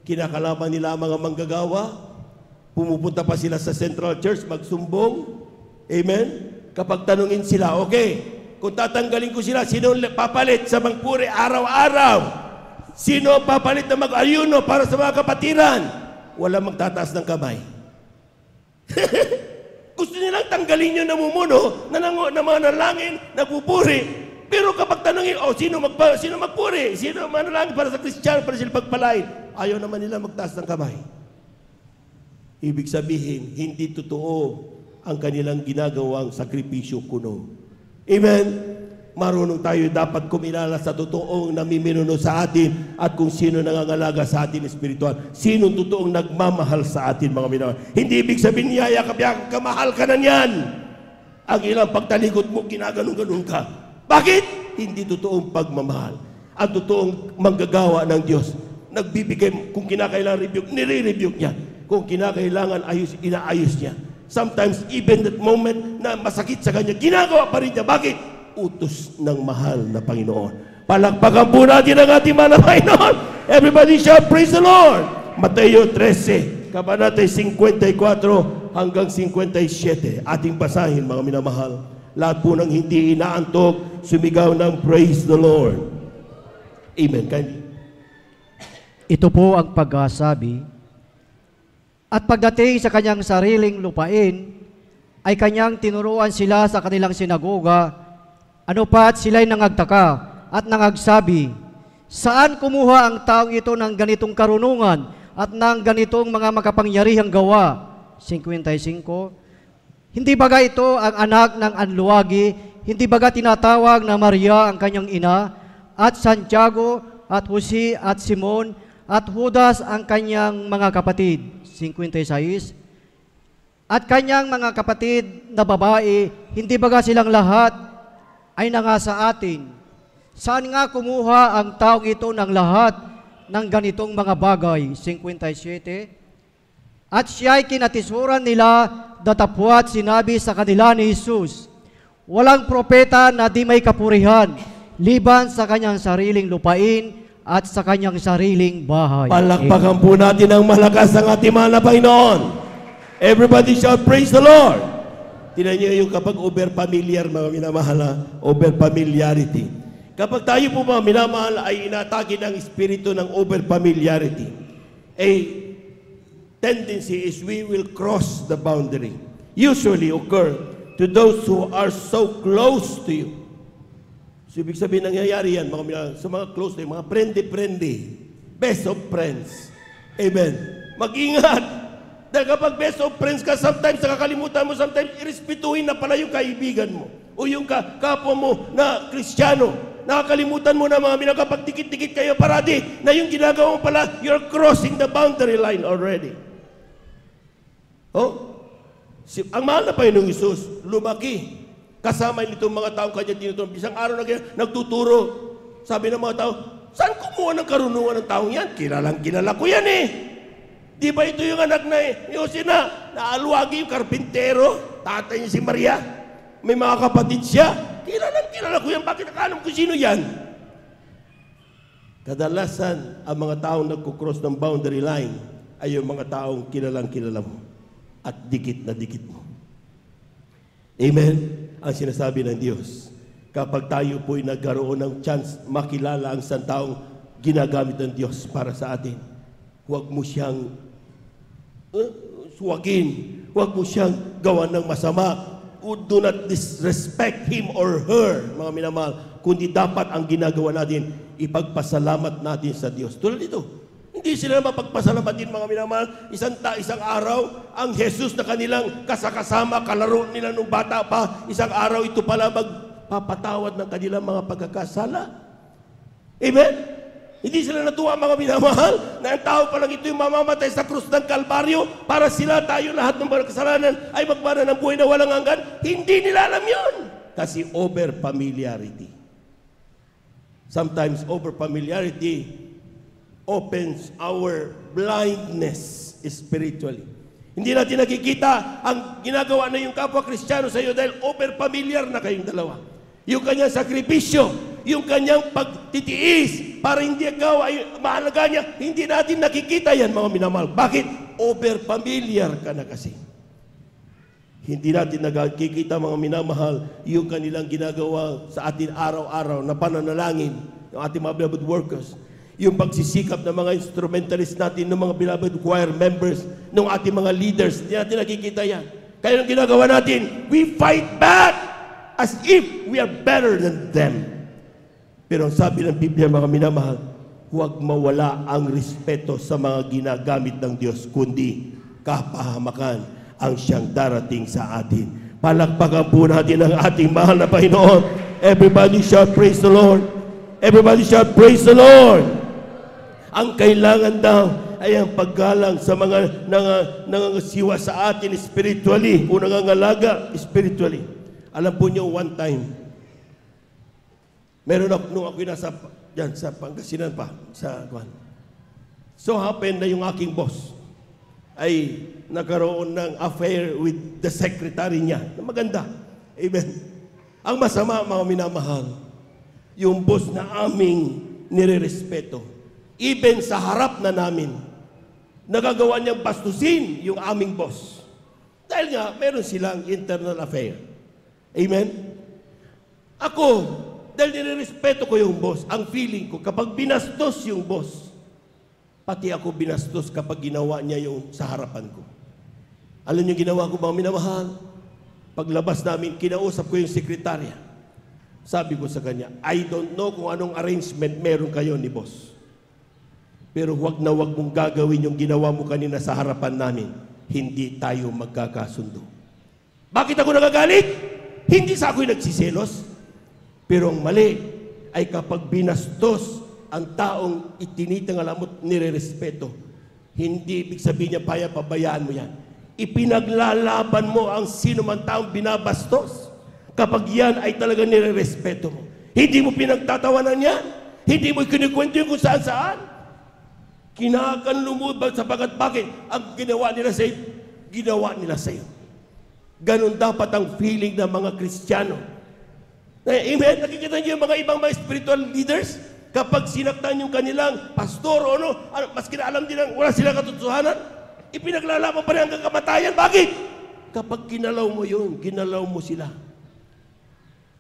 kinakalaban nila ang mga manggagawa, pumupunta pa sila sa Central Church magsumbong. Amen? Kapag tanungin sila, okay, kung tatanggalin ko sila, sino papalit sa magpuri araw-araw? Sino papalit na mag-ayuno para sa mga kapatiran? Wala magtataas ng kamay. Gusto nilang tanggalin yung namumuno, na manalangin, nagpupuri. Pero kapag tanongin, sino magpuri? Sino manalangin para sa Kristiyano, para sila pagpalain? Ayaw naman nila magtaas ng kamay. Ibig sabihin, hindi totoo ang kanilang ginagawang sakripisyo kuno. Amen? Marunong tayo dapat kumilala sa totoong namiminuno sa atin at kung sino nangangalaga sa atin espiritual. Sino totoong nagmamahal sa atin, mga minamahal. Hindi ibig sabihin niyayakap-yakap ka, mahal ka na niyan. Ang ilang pagtalikod mo, ginaganon-ganon ka. Bakit? Hindi totoong pagmamahal. Ang totoong manggagawa ng Diyos. Nagbibigay, kung kinakailangan rebuke, nire-rebuke niya. Kung kinakailangan ayos, inaayos niya. Sometimes, even that moment na masakit sa kanya, ginagawa pa rin niya. Bakit? Utos ng mahal na Panginoon. Palakpakan po natin ang ating mahal na Panginoon. Everybody shout, praise the Lord. Mateo 13, kabanata 54 hanggang 57. Ating basahin, mga minamahal. Lahat po ng hindi inaantok, sumigaw ng praise the Lord. Amen. Kindly. Ito po ang pagkasabi. At pagdating sa kanyang sariling lupain, ay kanyang tinuruan sila sa kanilang sinagoga. Ano pa't sila'y nangagtaka at nangagsabi, saan kumuha ang taong ito ng ganitong karunungan at ng ganitong mga makapangyarihang gawa? 55. Hindi baga ito ang anak ng anluwagi? Hindi baga tinatawag na Maria ang kanyang ina, at Santiago, at Jose, at Simon, at Judas ang kanyang mga kapatid? 56. At kanyang mga kapatid na babae, hindi baga silang lahat ay nangasa atin? Saan nga kumuha ang taong ito ng lahat ng ganitong mga bagay? 57. At siya'y kinatisuran nila, datapwat sinabi sa kanila ni Jesus, walang propeta na di may kapurihan, liban sa kanyang sariling lupain at sa kanyang sariling bahay. Palakpakan po natin ang malakas ng ating mahal na Panginoon. Everybody shout, praise the Lord. Tinan niyo yung kapag over-familiar, mga minamahal, over-familiarity. Kapag tayo po mga minamahal ay inatake ng espiritu ng over-familiarity, a tendency is we will cross the boundary. Usually occur to those who are so close to you. So, ibig sabihin, nangyayari yan, mga minamahal, sa mga close to you, mga friendly, best of friends. Amen. Mag-ingat. Dahil kapag best of friends ka, sometimes nakakalimutan mo, sometimes irespetuhin na pala yung kaibigan mo o yung kapwa mo na Kristiyano. Nakakalimutan mo na mga minamahal, kapag tikit-tikit kayo parati, na yung ginagawa mo pala, you're crossing the boundary line already. Ang mahal na Panginoong Isus, lumaki. Kasama nitong mga taong kanya tinuturo. Isang araw na nagtuturo. Sabi ng mga tao, saan kumuha ng karunungan ng taong yan? Kilala ko yan eh. Di ba ito yung anak na Jose na naaluwagi yung karpintero, tatay niya si Maria, may mga kapatid siya, kilala ko yan, bakit nakalam ko sino yan? Kadalasan, ang mga taong nagkukross ng boundary line ay yung mga taong kilala mo at dikit na dikit mo. Amen? Ang sinasabi ng Diyos, kapag tayo po'y nagkaroon ng chance makilala ang isang taong ginagamit ng Diyos para sa atin, huwag mo siyang suwagin. Huwag mo siyang gawan ng masama. Do not disrespect him or her, mga minamahal. Kundi dapat ang ginagawa natin, ipagpasalamat natin sa Diyos. Tulad ito, hindi sila mapagpasalamat din, mga minamahal. Isang araw, ang Jesus na kanilang kasakasama, kalaro nila nung bata pa, isang araw ito pala magpapatawad ng kanilang mga pagkakasala. Amen? Hindi sila natuwa, mga minamahal, na ang tao palang ito yung mamamatay sa krus ng Kalbaryo para sila, tayo, lahat ng mga kasalanan ay magmana ng buhay na walang hanggan. Hindi nila alam yun. Kasi over-familiarity. Sometimes over-familiarity opens our blindness spiritually. Hindi natin nakikita ang ginagawa na yung kapwa Kristiyano sa iyo dahil over-familiar na kayong dalawa. Yung kanyang sakripisyo, yung kanyang pagtitiis para hindi ikaw ay mahalaga niya, hindi natin nakikita yan, mga minamahal. Bakit? Over-familiar ka na kasi. Hindi natin nakikita, mga minamahal, yung kanilang ginagawa sa atin araw-araw na pananalangin, ng ating mga beloved workers. Yung pagsisikap ng mga instrumentalist natin, ng mga beloved choir members, ng ating mga leaders, hindi natin nakikita yan. Kaya ang ginagawa natin, we fight back as if we are better than them. Pero ang sabi ng Biblia, mga minamahal, huwag mawala ang respeto sa mga ginagamit ng Diyos, kundi kapahamakan ang siyang darating sa atin. Palakpakan po natin ang ating mahal na Panginoon. Everybody shout, praise the Lord. Everybody shout, praise the Lord. Ang kailangan daw ay ang paggalang sa mga nangangasiwa sa atin spiritually o nangangalaga spiritually. Alam po niyo, one time, meron ako, nung ako'y nasa dyan, sa Pangasinan pa, sa Kwan. So happened na yung aking boss ay nagkaroon ng affair with the secretary niya, na maganda. Amen. Ang masama, mga minamahal, yung boss na aming nirerespeto, even sa harap na namin, nagagawa niyang bastusin yung aming boss. Dahil nga, meron silang internal affair. Amen? Ako, dahil nirerespeto ko yung boss, ang feeling ko, kapag binastos yung boss, pati ako binastos kapag ginawa niya yung sa harapan ko. Alam niyo ginawa ko, mga minamahal? Paglabas namin, kinausap ko yung sekretarya. Sabi ko sa kanya, I don't know kung anong arrangement meron kayo ni boss. Pero huwag na huwag mong gagawin yung ginawa mo kanina sa harapan namin. Hindi tayo magkakasundo. Bakit ako nagagalit? Hindi sa ako'y nagsiselos. Pero ang mali ay kapag binastos ang taong itinitangal mo nirerespeto, hindi ibig sabihin niya pabayaan mo yan. Ipinaglalaban mo ang sino man taong binabastos kapag yan ay talaga nirerespeto mo. Hindi mo pinagtatawanan yan. Hindi mo kinikwento yung kung saan-saan. Kinakanlumod sapagat bakit? Ang ginawa nila sa iyo, ginawa nila sa iyo. Ganon dapat ang feeling ng mga Kristiyano. Amen? Nakikita niyo yung mga ibang mga spiritual leaders? Kapag sinaktan yung kanilang pastor o maski na alam din wala silang katotohanan, ipinaglalaban pa rin hanggang kamatayan. Bakit? Kapag ginalaw mo yun, ginalaw mo sila.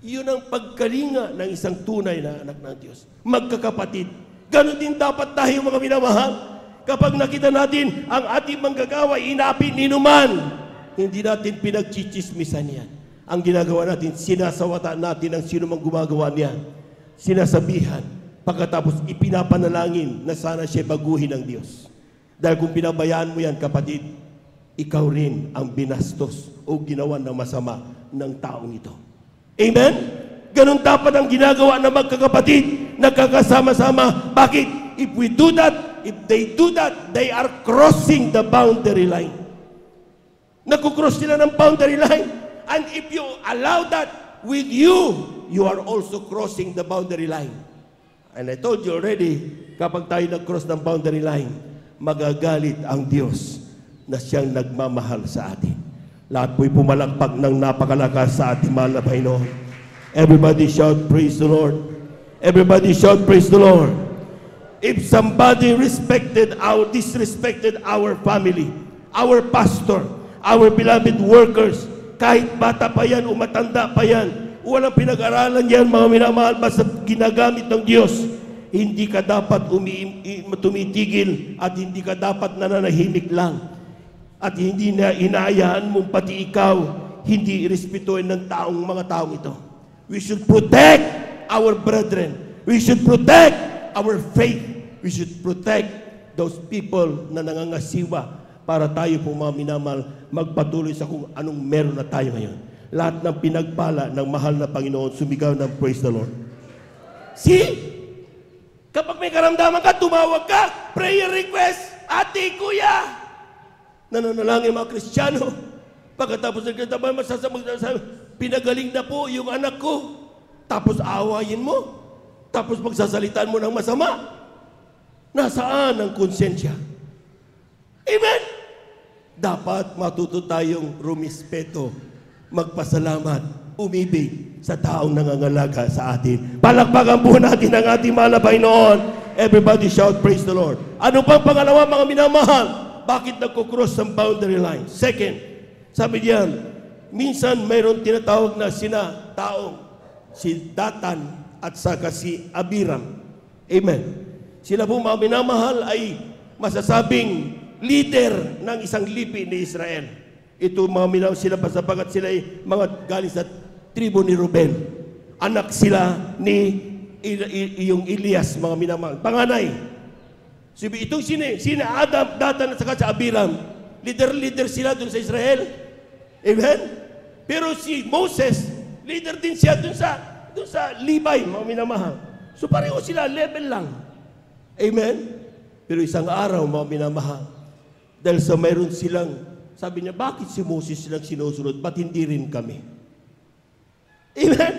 Yun ang pagkalinga ng isang tunay na anak ng Diyos. Magkakapatid. Ganon din dapat tayo, mga minamahal. Kapag nakita natin ang ating manggagawa, inapin inuman, hindi natin pinagchichismisan yan. Ang ginagawa natin, sinasawatan natin ang sino mang gumagawa niyan. Sinasabihan, pagkatapos ipinapanalangin na sana siya baguhin ng Diyos. Dahil kung pinabayaan mo yan, kapatid, ikaw rin ang binastos o ginawa ng masama ng taong ito. Amen? Ganon dapat ang ginagawa ng magkakapatid, nagkakasama-sama. Bakit? If we do that, if they do that, they are crossing the boundary line. Nagkukross sila ng boundary line. And if you allow that with you, you are also crossing the boundary line. And I told you already, kapag tayo nag-cross ng boundary line, magagalit ang Diyos na siyang nagmamahal sa atin. Lahat po'y pumalakpak ng napakalakas sa ating mahal na Panginoon. Everybody shout, praise the Lord. Everybody shout, praise the Lord. If somebody disrespected our family, our pastor, our beloved workers, kahit bata pa yan o matanda pa yan, walang pinag-aralan yan, mga minamahal, basta ginagamit ng Diyos, hindi ka dapat tumitigil at hindi ka dapat nananahimik lang. At hindi na inaayahan mong pati ikaw, hindi irespetuhin ng mga taong ito. We should protect our brethren. We should protect our faith. We should protect those people na nangangasiwa para tayo po, mga minamahal, magpatuloy sa kung anong meron na tayo ngayon. Lahat ng pinagpala ng mahal na Panginoon, sumigaw ng praise the Lord. See? Kapag may karamdaman ka, tumawag ka, prayer request, ate, kuya. Nananalangin mga Kristiyano. Pagkatapos nagkataban, masasabi, pinagaling na po yung anak ko. Tapos aawayin mo. Tapos magsasalitaan mo ng masama. Nasaan ang konsensya? Amen? Dapat matuto tayong rumispeto, magpasalamat, umibig sa taong nangangalaga sa atin. Palakpakan po natin ang ating mahal na Panginoon. Everybody shout, praise the Lord. Ano pang pangalawa, mga minamahal? Bakit nagkukross ang boundary line? Second, sabi diyan, minsan mayroon tinatawag na sina taong si Datan at saka si Abiram. Amen. Sila po, mga minamahal, ay masasabing leader ng isang lipi ni Israel. Ito mga minamahal sila sapagat sila ay mga galing sa tribo ni Ruben. Anak sila ni yung Elias, mga minamahal. Panganay. Sabi, itong sina Adam, Datan at saka sa Abiram. Leader sila dun sa Israel. Amen? Pero si Moses, leader din siya dun sa Levi, mga minamahal. So pareho sila, level lang. Amen? Pero isang araw, mga minamahal, dahil sa mayroon silang, sabi niya, bakit si Moses silang sinusunod? Ba't hindi rin kami? Amen?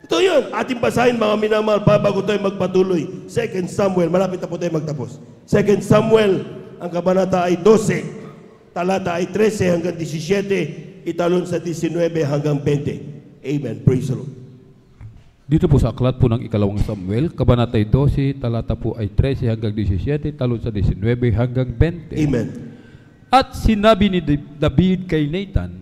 Ito yun. Ating basahin, mga minamahal, bago tayo magpatuloy. 2 Samuel, malapit na po tayo magtapos. 2 Samuel, ang kabanata ay 12, talata ay 13 hanggang 17, italon sa 19 hanggang 20. Amen. Praise the Lord. Dito po sa aklat po ng ikalawang Samuel, kabanata 12, talata po ay 13 hanggang 17, talon sa 19 hanggang 20. Amen. At sinabi ni David kay Nathan,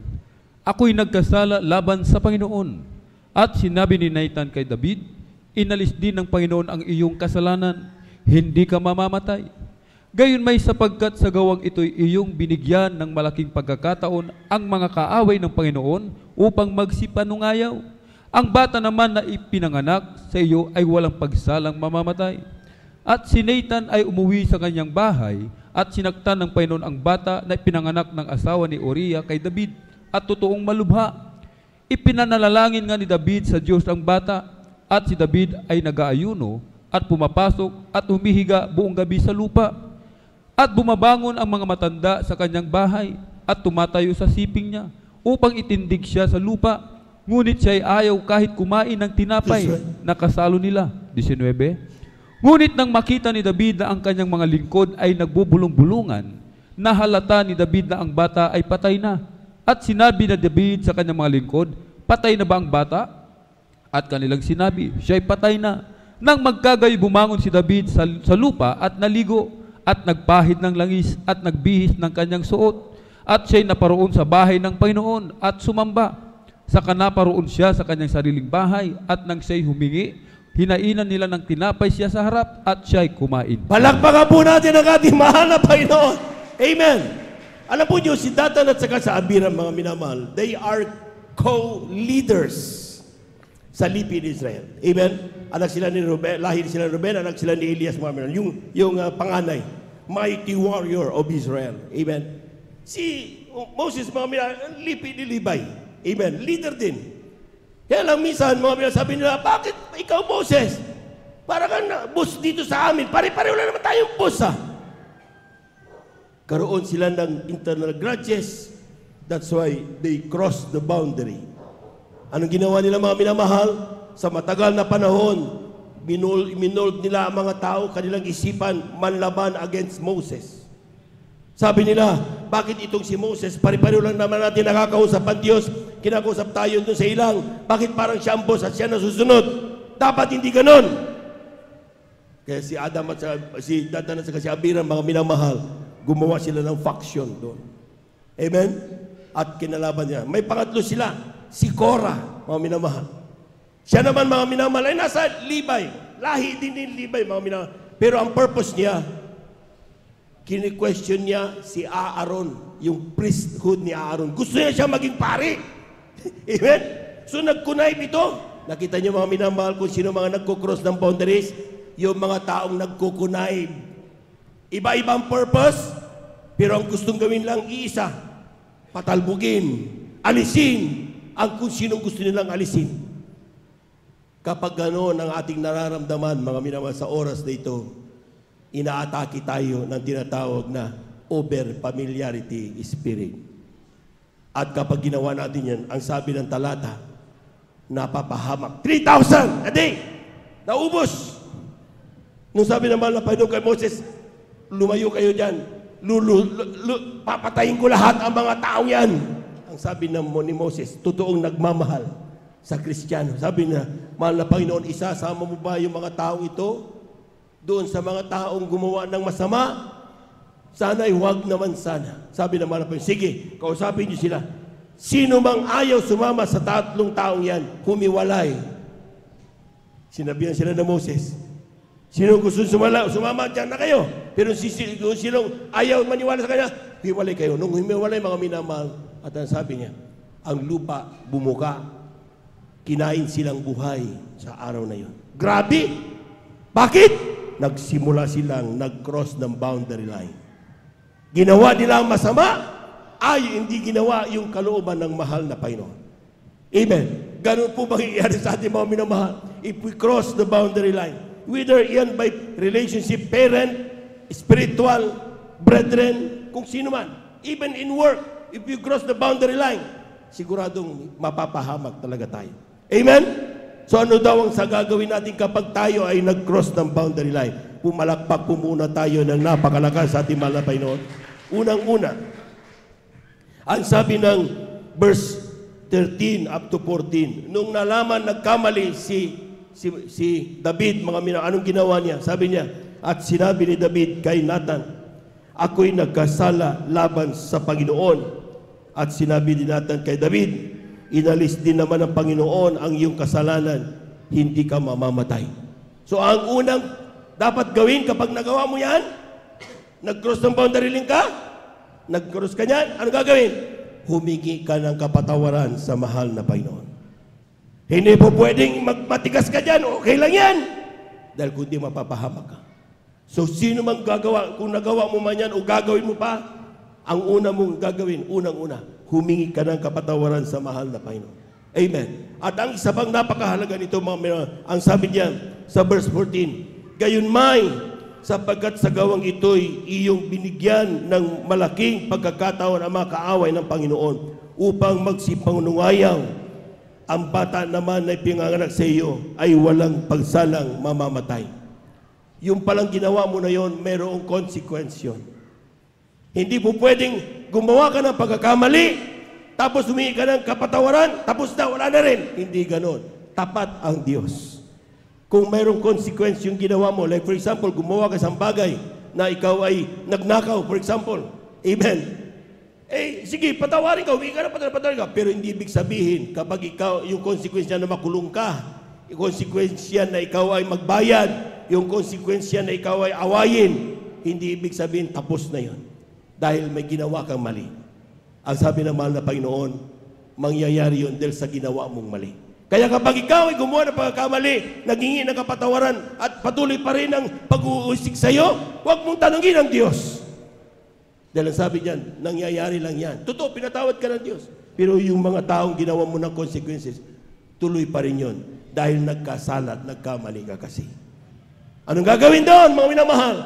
ako'y nagkasala laban sa Panginoon. At sinabi ni Nathan kay David, inalis din ng Panginoon ang iyong kasalanan, hindi ka mamamatay. Gayon may sapagkat sa gawang ito'y iyong binigyan ng malaking pagkakataon ang mga kaaway ng Panginoon upang magsipanungayaw. Ang bata naman na ipinanganak sa iyo ay walang pagsalang mamamatay. At si Nathan ay umuwi sa kanyang bahay at sinaktan ng Panginoon ang bata na ipinanganak ng asawa ni Uriah kay David at totoong malubha. Ipinanalangin nga ni David sa Diyos ang bata at si David ay nag-aayuno at pumapasok at humihiga buong gabi sa lupa. At bumabangon ang mga matanda sa kanyang bahay at tumatayo sa siping niya upang itindig siya sa lupa. Ngunit siya ay ayaw kahit kumain ng tinapay na kasalo nila. 19. Ngunit nang makita ni David na ang kanyang mga lingkod ay nagbubulong-bulungan, nahalata ni David na ang bata ay patay na. At sinabi na David sa kanyang mga lingkod, patay na ba ang bata? At kanilang sinabi, siya'y patay na. Nang magkagayoy bumangon si David sa lupa at naligo at nagpahid ng langis at nagbihis ng kanyang suot. At siya'y naparoon sa bahay ng Panginoon at sumamba. Saka naparoon siya sa kanyang sariling bahay at nang siya'y humingi, hinainan nila ng tinapay siya sa harap at siya'y kumain. Palakpakan po natin ang ating mahal na Panginoon. Amen. Alam po niyo, si Datan at saka sa Abiram, mga minamahal, they are co-leaders sa lipi ni Israel. Amen? Anak sila ni Ruben, lahi sila ni Ruben, anak sila ni Elias, mga minamahal. Yung panganay, mighty warrior of Israel. Amen? Si Moses, mga minamahal, lipi ni Levi. Amen? Leader din. Kaya lang minsan, mga minamahal, sabi nila, bakit ikaw, Moses? Para kang boss dito sa amin. Pare-pareho lang naman tayong boss, ha? Karoon sila ng internal grudges. That's why they crossed the boundary. Anong ginawa nila, mga minamahal? Sa matagal na panahon, minold nila ang mga tao, kanilang isipan, manlaban against Moses. Sabi nila, bakit itong si Moses, pari-pareho lang naman natin nakakausap ang Diyos, kinakausap tayo dun sa ilang, bakit parang siya ang boss at siya nasusunod? Dapat hindi ganon. Kaya si Adam at si Datan at si Abiram, mga minamahal, gumawa sila ng faction doon. Amen? At kinalaban niya. May pangatlo sila, si Korah, mga minamahal. Siya naman, mga minamahal, ay nasa Levi. Lahi din ni Levi, mga minamahal. Pero ang purpose niya, kini-question niya si Aaron, yung priesthood ni Aaron. Gusto niya siya maging pari. Amen? So nagkunayb ito. Nakita niyo, mga minamahal, kung sino mga nagkukross ng boundaries, yung mga taong nagkukunayb. Iba-ibang purpose, pero ang gustong gawin lang iisa, patalbugin, alisin ang kung sinong gusto nilang alisin. Kapag gano'n ang ating nararamdaman, mga minamahal, sa oras na ito, inaatake tayo ng tinatawag na over-familiarity spirit. At kapag ginawa natin yan, ang sabi ng talata, napapahamak. 3,000 a day! Naubos! Nung sabi ng mahal na Panginoon kay Moses, lumayo kayo dyan. Papatayin ko lahat ang mga taong yan. Ang sabi ni Moses, totoong nagmamahal sa Kristiyano. Sabi niya, mahal na Panginoon, isasama mo ba yung mga taong ito doon sa mga taong gumawa ng masama? Sana'y huwag naman sana. Sabi ng mahal na Panginoon, sige, kausapin niyo sila. Sino mang ayaw sumama sa 3 taong yan, humiwalay. Sinabihan sila ng Moses, sino gusto sumama dyan na kayo. Pero kung sinong ayaw maniwala sa kanya, hiwalay kayo. Nung humiwalay mga minamahal, at ang sabi niya, ang lupa bumuka, kinain silang buhay sa araw na yun. Grabe! Bakit? Nagsimula silang nag-cross ng boundary line. Ginawa nila ang masama, ay hindi ginawa yung kalooban ng mahal na Panginoon. Amen. Ganun po bang iiyari sa ating mga minamahal? If we cross the boundary line, whether yan by relationship, parent, spiritual, brethren, kung sino man, even in work, if you cross the boundary line, siguradong mapapahamak talaga tayo. Amen? So ano daw ang gagawin natin kapag tayo ay nag-cross ng boundary line? Pumalakpak po muna tayo ng napakalakas sa ating mahal na Panginoon. Unang-una, ang sabi ng verse 13 up to 14, nung nalaman nagkamali si David, mga minamahal, anong ginawa niya? Sabi niya, at sinabi ni David kay Nathan, ako'y nagkasala laban sa Panginoon. At sinabi ni Nathan kay David, inalis din naman ng Panginoon ang iyong kasalanan, hindi ka mamamatay. So ang unang dapat gawin kapag nagawa mo yan, nag-cross ng boundary line ka, nag-cross ka niyan, ano gagawin? Humingi ka ng kapatawaran sa mahal na Panginoon. Hindi po pwedeng matigas ka dyan, okay lang yan. Dahil kundi mapapahamak ka. So sino mang gagawa, kung nagawa mo man yan o gagawin mo pa, ang una mong gagawin, unang-una, humingi ka ng kapatawaran sa mahal na Panginoon. Amen. At ang isa pang napakahalaga nito, mga minamahal, ang sabi niya sa verse 14, gayunmay, sapagkat sa gawang ito'y iyong binigyan ng malaking pagkakataon ang mga kaaway ng Panginoon upang magsipangunungayaw. Ang bata naman na pinanganak sa iyo ay walang pagsalang mamamatay. Yung palang ginawa mo na yon, mayroong consequence yun. Hindi po pwedeng gumawa ka ng pagkakamali, tapos humingi ka ng kapatawaran, tapos na, wala na rin. Hindi ganon. Tapat ang Diyos. Kung mayroong consequence yung ginawa mo, like for example, gumawa ka sa bagay na ikaw ay nagnakaw, for example. Amen. Eh, sige, patawarin ka, humingi ka na patawarin ka. Pero hindi ibig sabihin, kapag ikaw, yung consequence niya na makulong ka, yung consequence niya na ikaw ay magbayad, yung consequence niya na ikaw ay awayin, hindi ibig sabihin, tapos na yon. Dahil may ginawa kang mali. Ang sabi ng mahal na Panginoon, mangyayari yun dahil sa ginawa mong mali. Kaya kapag ikaw ay gumawa ng pagkakamali, naghingi ng kapatawaran at patuloy pa rin ang pag-uusig sa iyo, huwag mong tanungin ang Diyos. Dahil ang sabi diyan, nangyayari lang yan. Totoo, pinatawad ka ng Diyos. Pero yung mga taong ginawa mo ng consequences, tuloy pa rin yun. Dahil nagkasala at nagkamali ka kasi. Anong gagawin doon, mga minamahal?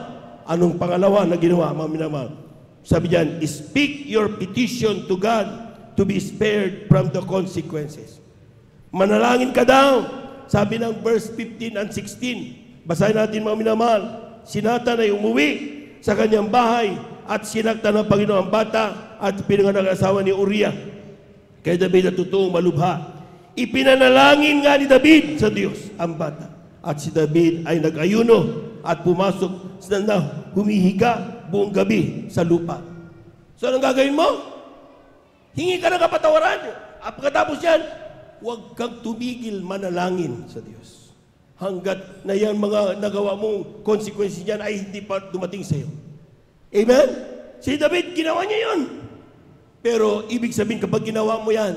Anong pangalawa na ginawa, mga minamahal? Sabi diyan, speak your petition to God to be spared from the consequences. Manalangin ka daw. Sabi ng verse 15 and 16. Basahin natin, mga minamahal. Si Nathan ay umuwi sa kanyang bahay at sinaktan ng Panginoon ang bata at pinanganak ang asawa ni Uriah. Kay David at totoong malubha. Ipinanalangin nga ni David sa Diyos ang bata. At si David ay nag-ayuno at pumasok na humihiga buong gabi sa lupa. So anong gagawin mo? Hingi ka ng kapatawaran. At pagkatapos yan, huwag kang tumigil manalangin sa Diyos. Hanggat na yan mga nagawa mong consequences niyan ay hindi pa dumating sa iyo. Amen? Si David, ginawa niya yun. Pero ibig sabihin, kapag ginawa mo yan,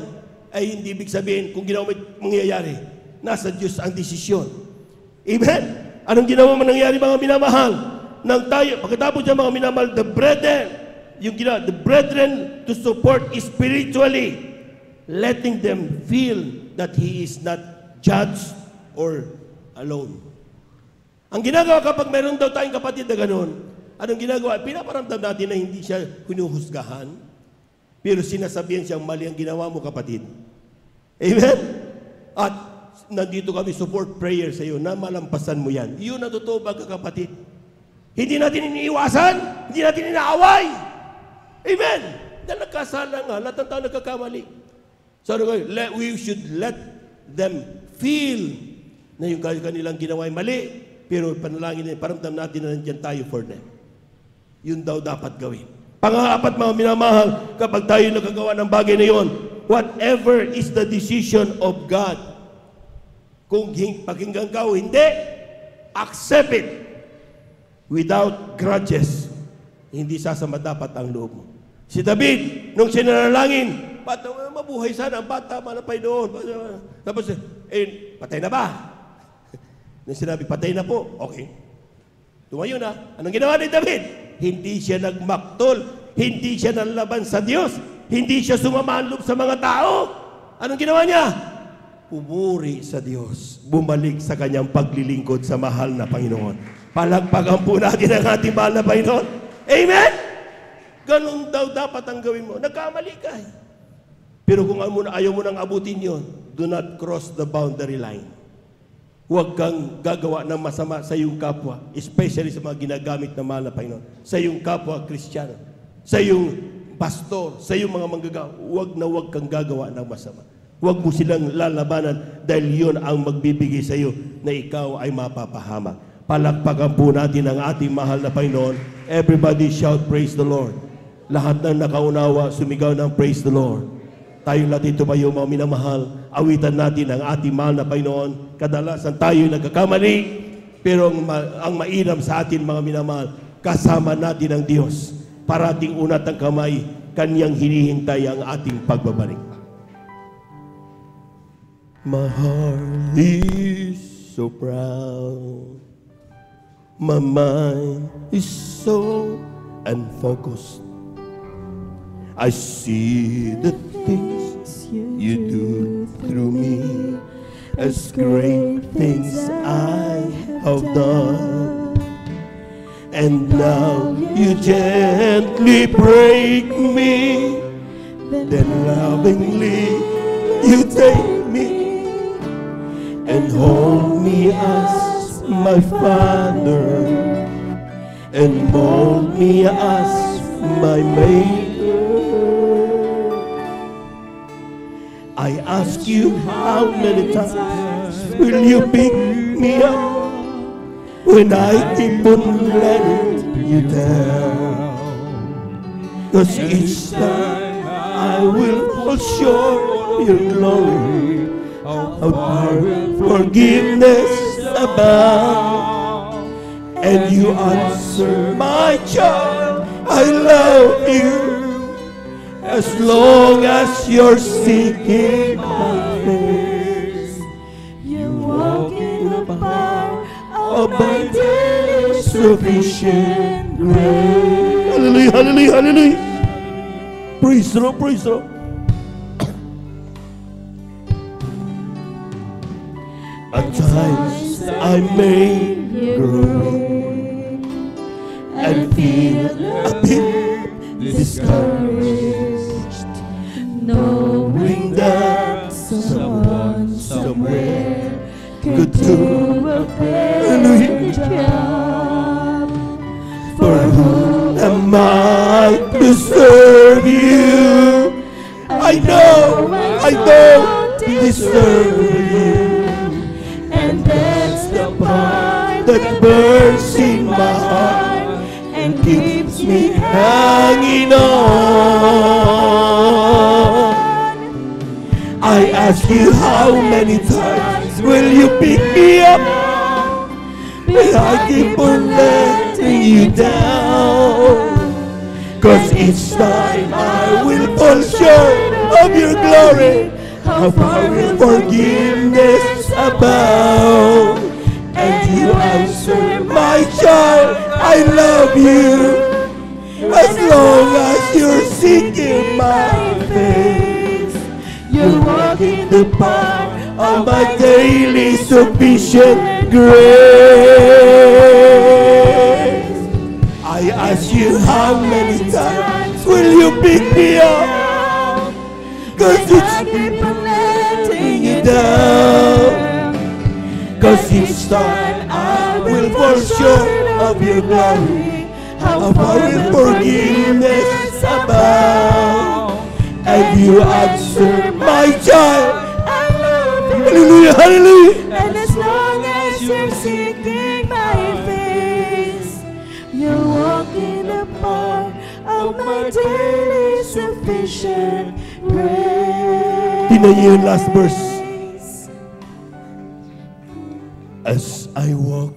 ay hindi ibig sabihin kung ginawa mo mangyayari. Nasa Diyos ang desisyon. Amen? Anong ginawa mo nangyayari, mga minamahal? Nang tayo, pagkatapos niya, mga minamahal, the brethren to support spiritually, letting them feel that he is not judged or alone. Ang ginagawa kapag meron daw tayong kapatid na gano'n, anong ginagawa? Pinaparamdam natin na hindi siya hinuhusgahan, pero sinasabihan siyang mali ang ginawa mo, kapatid. Amen? At nandito kami support prayer sa iyo na malampasan mo yan. Yun ang totoo magkakapatid. Hindi natin iniiwasan, hindi natin inaaway. Amen. Dahil nagkasala nga, lahat ng tao nagkakamali. So we should let them feel na yung kanilang ginawa ay mali, pero panalangin na, paramdam natin na nandiyan tayo for them. Yun daw dapat gawin. Pang-apat, mga minamahal, kapag tayo nagagawa ng bagay na yun, whatever is the decision of God, kung pakinggan ka o hindi, accept it without grudges. Hindi sasama dapat ang loob mo. Si David, nung sinanalangin, mabuhay sana ang bata, malapay doon. Tapos, patay na ba? Nung sinabi, patay na po. Okay. Tumayo na. Anong ginawa ni David? Hindi siya nagmaktol. Hindi siya nanlaban sa Diyos. Hindi siya sumamanloob sa mga tao. Anong ginawa niya? Pumuri sa Diyos. Bumalik sa kanyang paglilingkod sa mahal na Panginoon. Palagpagan po natin ang ating mahal na Panginoon. Amen? Ganun daw dapat ang gawin mo. Nagkamali ka. Pero kung ayaw mo nang abutin yon, do not cross the boundary line. Huwag kang gagawa ng masama sa iyong kapwa, especially sa mga ginagamit na mahal na Panginoon. Sa iyong kapwa Kristiyano, sa iyong pastor, sa iyong mga manggagawa, huwag kang gagawa ng masama. Huwag mo silang lalabanan dahil yun ang magbibigay sa iyo na ikaw ay mapapahamak. Palakpakan po natin ang ating mahal na Panginoon. Everybody shout, praise the Lord. Lahat ng nakaunawa, sumigaw ng praise the Lord. Tayong lahat tumayo, mga minamahal. Awitan natin ang ating mahal na Panginoon. Kadalasan tayo nagkakamali, pero ang mainam sa atin, mga minamahal, kasama natin ang Diyos. Parating unat ang kamay, Kanyang hinihintay ang ating pagbabalik. My heart is so proud. My mind is so unfocused. I see the things you do through me as great things I have done. And now you gently break me, then lovingly you take me and hold me as my Father and mold me as my Maker. I ask you, how many times will you pick me up when I keep on letting you down? 'Cause each time I will fall short of your glory, how far forgiveness abound. And you answer, my child, I love you. As long as you're seeking my face, you walk in the power of my daily sufficient grace. Hallelujah, hallelujah, hallelujah. Praise the Lord, praise the Lord. At times I may grow and feel a bit discouraged, knowing that someone somewhere could do a better job. For who am I to serve you? I know I don't deserve you. And that's the part that burns in my heart and keeps me hanging on. I ask you, how many times will you pick me up? But I keep on letting you down. 'Cause each time I will fall short of your glory, how far will forgiveness abound? And you answer, my child, I love you. As long as you're seeking my face, you walk in the path of my daily sufficient grace. I ask you, how many times will you pick me up? 'Cause it's keep on letting you down. 'cause each time I will fall short of your glory. How far will forgiveness abound? And you answer, my child. I love you. Hallelujah, hallelujah. And as long as you're seeking my face, you walk in the path of my daily sufficient grace. Tingnan niyo yung last verse. As I walk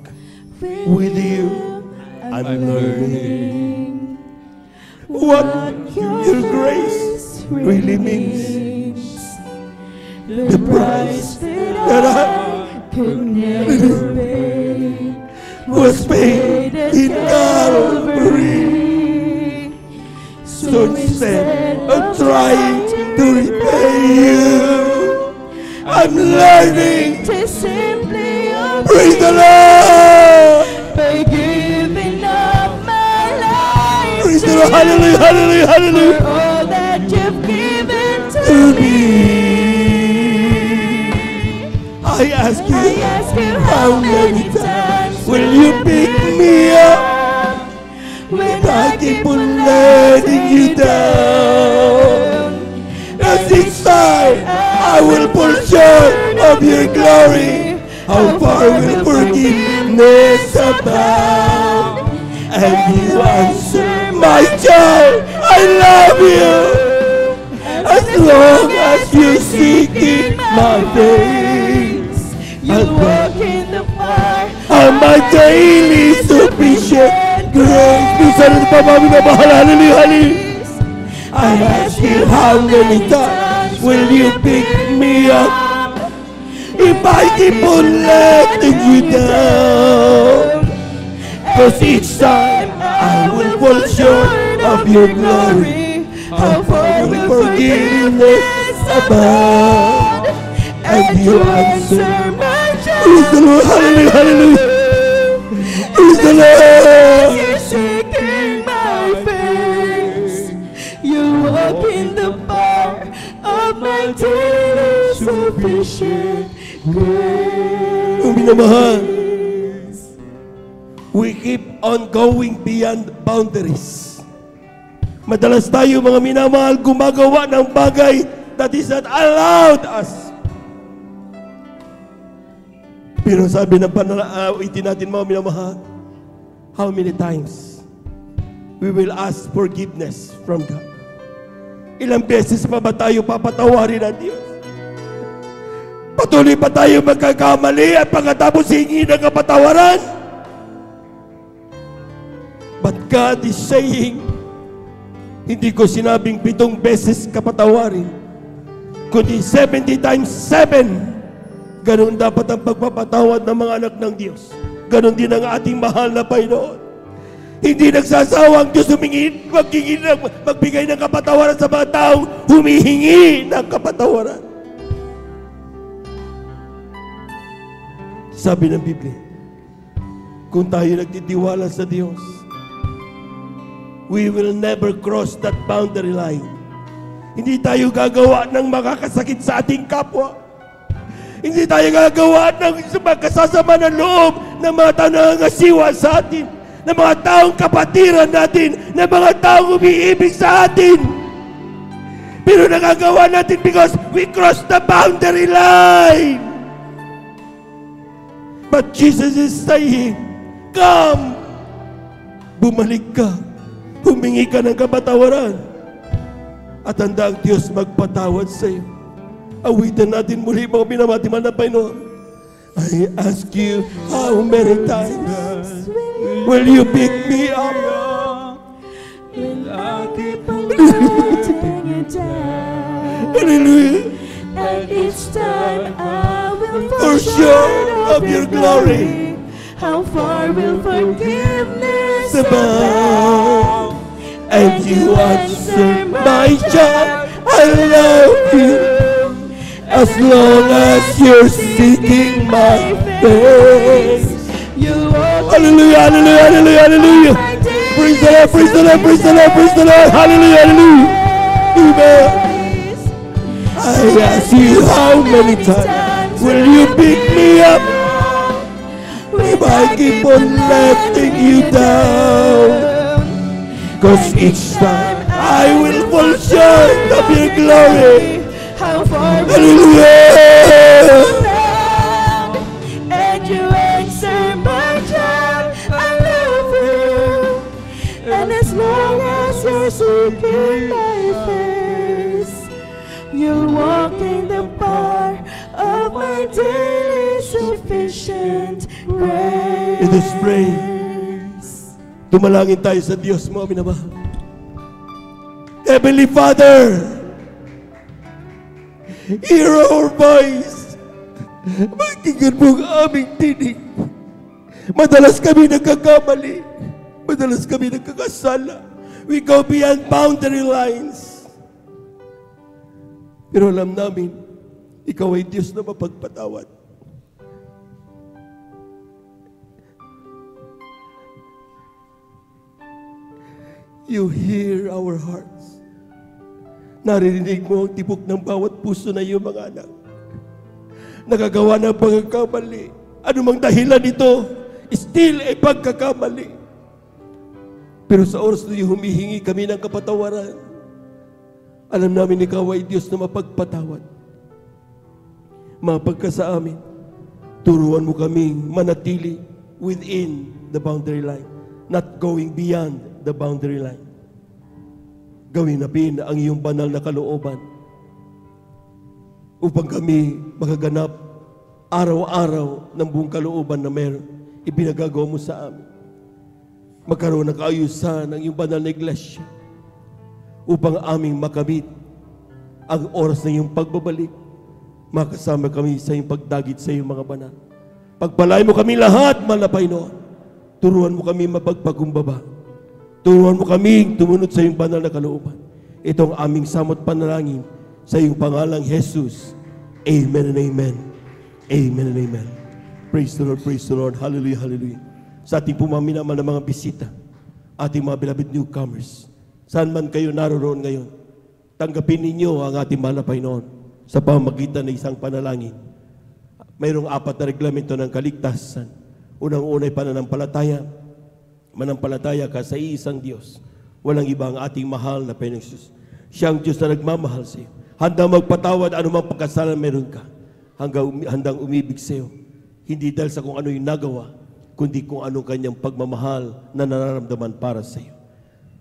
with you, I'm learning what your grace really means. The price that I could never pay was paid in Calvary. So instead of trying to repay you, I'm learning. to simply Praise the Lord! by giving up my life Praise to the Lord! Hallelujah! Hallelujah! for Hallelujah! all that you've given to To me. me, I ask I you, ask you how many times will you pick me up when I keep on letting you down? As each time I will fall short of your glory, how far will forgiveness abound? And you answer, my child, I love you. As long as you're seeking my face, you walk in the fire on my daily sufficient grace. Minsan ito pa mami na mahal, hallelujah, hallelujah. I ask you, how many times will you pick me up if I keep on letting you down? 'Cause each time I will fall short of your glory. How far will forgiveness abound? And you answer, praise the Lord, hallelujah, hallelujah. Praise the Lord. you're seeking my face. You walk in the fire of my daily sufficient grace. Ang minamahal, we keep on going beyond boundaries. Madalas tayo mga minamahal gumagawa ng bagay that is not allowed us. Pero sabi ng panalaitin natin mga minamahal, how many times we will ask forgiveness from God? Ilang beses pa ba tayo papatawarin ng Diyos? Patuloy pa tayo magkakamali at pagkatapos hingi ng kapatawaran? But God is saying, hindi ko sinabing 7 beses kapatawarin, kundi 70 times 7. Ganon dapat ang pagpapatawad ng mga anak ng Diyos. Ganon din ang ating mahal na Panginoon. Hindi nagsasawang Diyos magbigay ng kapatawaran sa mga taong humihingi ng kapatawaran. Sabi ng Biblia, kung tayo nagtitiwala sa Diyos, we will never cross that boundary line. Hindi tayo gagawa ng makakasakit sa ating kapwa. Hindi tayo gagawa ng magkasasama ng loob ng mga taong nangangasiwa sa atin, ng mga taong kapatiran natin, ng mga taong umiibig sa atin. Pero nagagawa natin because we crossed the boundary line. But Jesus is saying, come, bumalik ka, humingi ka ng kapatawaran, at handa ang Diyos magpatawad sa iyo. Awitan natin muli mga minamatiman na Panginoon. I ask you, how many times will you pick me up? When I keep on letting you down, Hallelujah. and each time I will For fall sure short of your glory. How far will forgiveness Abound. abound? And you answer, my child, I love you. As long as you're seeking my face. You walk Hallelujah, hallelujah, hallelujah, hallelujah. Praise the Lord, praise the Lord, praise the Lord, praise the Lord. Hallelujah, hallelujah. Amen. I ask you, how many times will you pick me up I keep on letting you down. 'Cause each time I will fall short of your glory. How far Hallelujah! and you answer my child, I love you. And as long as you're seeking my face, you'll walk in the path of my daily sufficient grace. Let us pray. Tumalangin tayo sa Diyos mo, minamahal. Heavenly Father, hear our voice. Magkinggan mo ang aming tinig. Madalas kami nagkakamali. Madalas kami nagkakasala. We go beyond boundary lines. Pero alam namin, Ikaw ay Diyos na mapagpatawad. You hear our hearts. Naririnig mo ang tibok ng bawat puso na iyong mga anak. Nagagawa ng pagkakamali. Anumang dahilan nito, still ay pagkakamali. Pero sa oras na humihingi kami ng kapatawaran, alam namin ikaw ay Diyos na mapagpatawad. Mapagka sa amin, turuan mo kaming manatili within the boundary line, not going beyond the boundary line. Gawin natin ang iyong banal na kalooban upang kami makaganap araw-araw ng buong kalooban na meron ibinagagawa mo sa amin. Magkaroon ng kaayusan ng iyong banal na iglesia upang aming makamit ang oras na iyong pagbabalik. Makasama kami sa iyong pagdagit sa iyong mga banal. Pagpalain mo kami lahat, malapay noon. Turuan mo kami mapagpakumbaba. Turuan mo kami tumunod sa iyong banal na kalooban. Ito ang aming samot panalangin sa iyong pangalang Jesus. Amen and amen. Amen and amen. Praise the Lord, praise the Lord. Hallelujah, hallelujah. Sa ating pumaminaman ng mga bisita, ating mga beloved newcomers, saan man kayo naroon ngayon, tanggapin ninyo ang ating malapay noon sa pamamagitan ng isang panalangin. Mayroong 4 na reglamento ng kaligtasan. Unang-unay pananampalataya. Manampalataya ka sa iisang Diyos. Walang iba ang ating mahal na Panginoong Jesus. Siya ang Diyos na nagmamahal sa iyo. Handang magpatawad anumang pagkasalan meron ka. Handang umibig sa iyo. Hindi dahil sa kung ano yung nagawa, kundi kung anong kanyang pagmamahal na nararamdaman para sa iyo.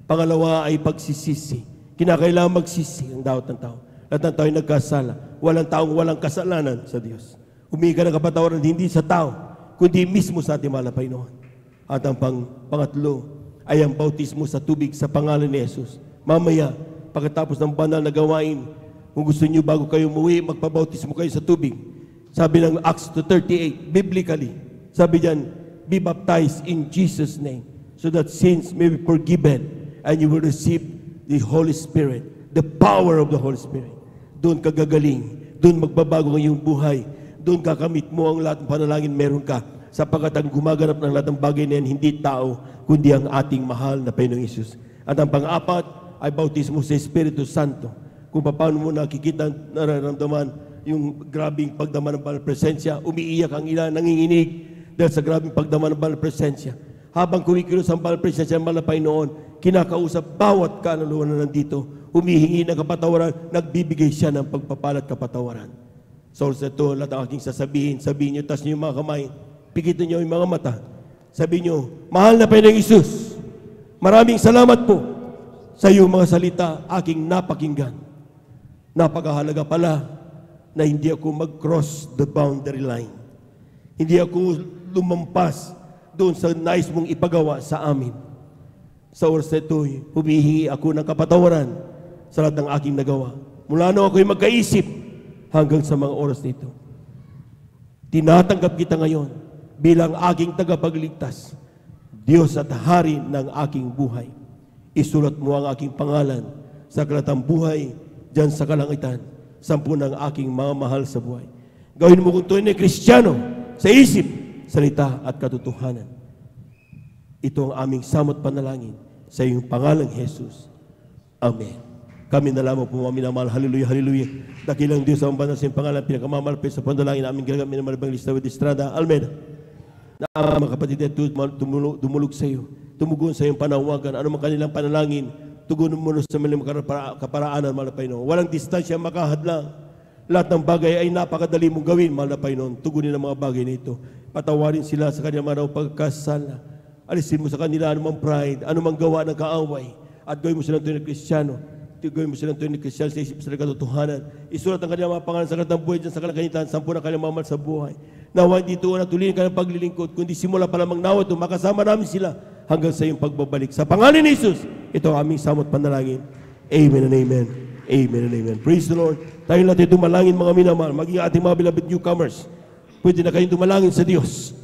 Pangalawa ay pagsisisi. Kinakailangan magsisi ang bawat ng tao. Lahat ng tao ay nagkasala. Walang taong walang kasalanan sa Diyos. Humingi ka ng kapatawaran hindi sa tao, kundi mismo sa ating mahal na Panginoon. At ang pangatlo ay ang bautismo sa tubig sa pangalan ni Jesus. Mamaya, pagkatapos ng banal na gawain, kung gusto niyo bago kayo umuwi, magpabautismo kayo sa tubig. Sabi ng Acts 2:38, biblically, sabi diyan, be baptized in Jesus' name, so that sins may be forgiven, and you will receive the Holy Spirit, the power of the Holy Spirit. Doon ka gagaling, doon magbabago ang iyong buhay, doon kakamit mo ang lahat ng panalangin meron ka, sapagkat ang gumaganap ng lahat ng bagay na yan, hindi tao, kundi ang ating mahal na Panginoong Hesus. At ang pang-apat ay bautismo sa Espiritu Santo. Kung paano mo nakikita, nararamdaman yung grabing pagdama ng banal presensya, umiiyak ang ilan, nanginginig dahil sa grabing pagdama ng banal presensya. Habang kumikilos ang banal presensya ng malapay noon, kinakausap bawat kaluluwa na nandito, humihingi ng kapatawaran, nagbibigay siya ng pagpapala at kapatawaran. So sa ito, lahat ang aking sabihin nyo, tas nyo yung mga kamay, pigitin nyo yung mga mata. Sabihin nyo, mahal na Panginoong Hesus, maraming salamat po sa iyong mga salita, aking napakinggan. Napakahalaga pala na hindi ako mag-cross the boundary line. Hindi ako lumampas doon sa nais mong ipagawa sa amin. Sa oras na ito, humihingi ako ng kapatawaran sa lahat ng aking nagawa. Mula na ako'y magkaisip hanggang sa mga oras nito. Tinatanggap kita ngayon bilang aking tagapagligtas, Diyos at Hari ng aking buhay. Isulat mo ang aking pangalan sa kalatang buhay dyan sa kalangitan, 10 ng aking mga mahal sa buhay. Gawin mo kung tunay na Kristiyano sa isip, salita at katotohanan. Ito ang aming samot panalangin sa iyong pangalang Jesus. Amen. Kami na lamang po mga minamahal. Hallelujah, hallelujah. Dakilang Diyos ang banal sa iyong pangalan, pinakamamalapit sa panalangin namin ginagamit ng malabang lista with Estrada Almeida. na ang mga kapatid ay dumulog sa iyo, tumugon sa iyong panawagan, ano man kanilang panalangin, tugunin mo sa mga kaparaanan, mahal na Panginoon. Walang distansya makahadlang. Lahat ng bagay ay napakadali mong gawin, mahal na Panginoon. Tugunin ang mga bagay na ito. Patawarin sila sa kanyang mga pagkasala. Alisin mo sa kanila anumang pride, anumang gawa ng kaaway, at gawin mo silang tunay na Kristiyano. Gawin mo silang tunay na Kristiyano sa isip sa katotohanan. Isulat ang kanyang mga pangalan sa kalatang buhay dyan sa kalakangitan, sampu ng kanyang mga mahal sa buhay. Nawa hindi ito na tuloy kanyang paglilingkod, kundi simula pa lamang nawa ito, makasama namin sila hanggang sa iyong pagbabalik. Sa pangalan ni Jesus, ito ang aming samot panalangin. Amen and amen. Amen and amen. Praise the Lord. Tayo natin dumalangin mga minamahal, maging ating mga beloved newcomers. Pwede na kayong dumalangin sa Diyos.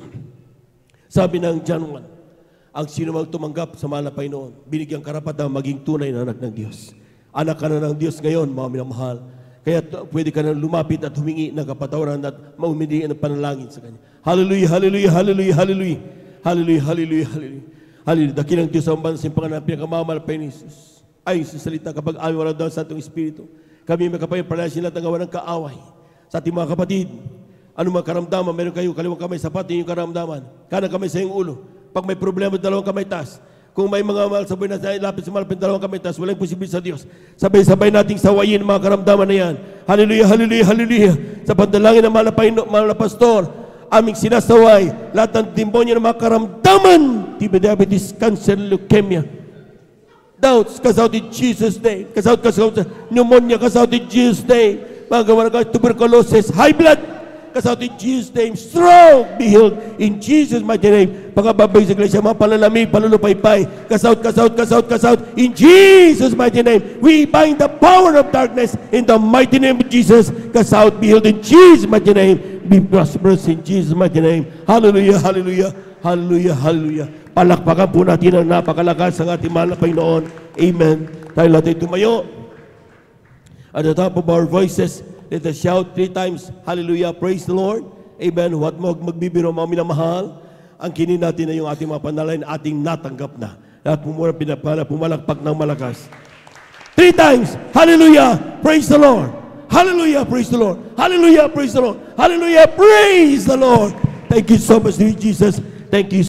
Sabi ng John 1, ang sino mang tumanggap sa mahal na Panginoon, binigyan karapatan maging tunay na anak ng Diyos. Anak ka na ng Diyos ngayon, mga minamahal. Kaya pwede ka na lumapit at humingi ng kapatawaran at maumili ng panalangin sa Kanya. Hallelujah, hallelujah, hallelujah, hallelujah. Hallelujah, hallelujah, hallelujah. Hallelujah. Dakilang Diyos ang bansin pangalan pinakamamahal pa ni Jesus. Ayon sa salita, kapag amin wala daw sa Santong Espiritu, kami may kapayapalasin lahat ng gawa ng kaaway. Sa ating mga kapatid, anumang karamdaman, meron kayo, kaliwang kamay, sapat yung karamdaman. Kanang kamay sa iyong ulo. Pag may problema, dalawang kamay taas. Kung may mga mahal sa buhay na lapit sa malapit, dalawang kamay taas, walang posible sa Diyos. Sabay-sabay nating sawayin mga karamdaman na yan. Hallelujah, hallelujah, hallelujah. Sa pandalangin ng mahal na pastor, aming sinasaway lahat ng demonyo ng mga karamdaman, diabetes, cancer, leukemia, doubts, cast out in Jesus' name. Cast out, pneumonia, cast out in Jesus' name. Mga gawa ng tuberculosis, high blood, cast out in Jesus' name. Stroke, be healed in Jesus' mighty name. Pagkababay sa iglesia, mga palalamig, palulupaypay, cast out, cast out, cast out, cast out in Jesus' mighty name. We bind the power of darkness in the mighty name of Jesus. Cast out, be healed in Jesus' mighty name. Be prosperous in Jesus' mighty name. Hallelujah, hallelujah, hallelujah, hallelujah. Palakpakan po natin ang napakalakas ng ating mahal na Panginoon. Amen. Tayo natin tumayo. At the top of our voices, let us shout 3 times, hallelujah, praise the Lord. Amen. Huwag mo magbibiro mga minamahal. Ang kinin natin na yung ating mga panalangin, ating natanggap na. At pumalakpak ng malakas. 3 times, hallelujah, praise the Lord. Hallelujah, praise the Lord. Hallelujah, praise the Lord. Hallelujah, praise the Lord. Thank you so much, Jesus. Thank you.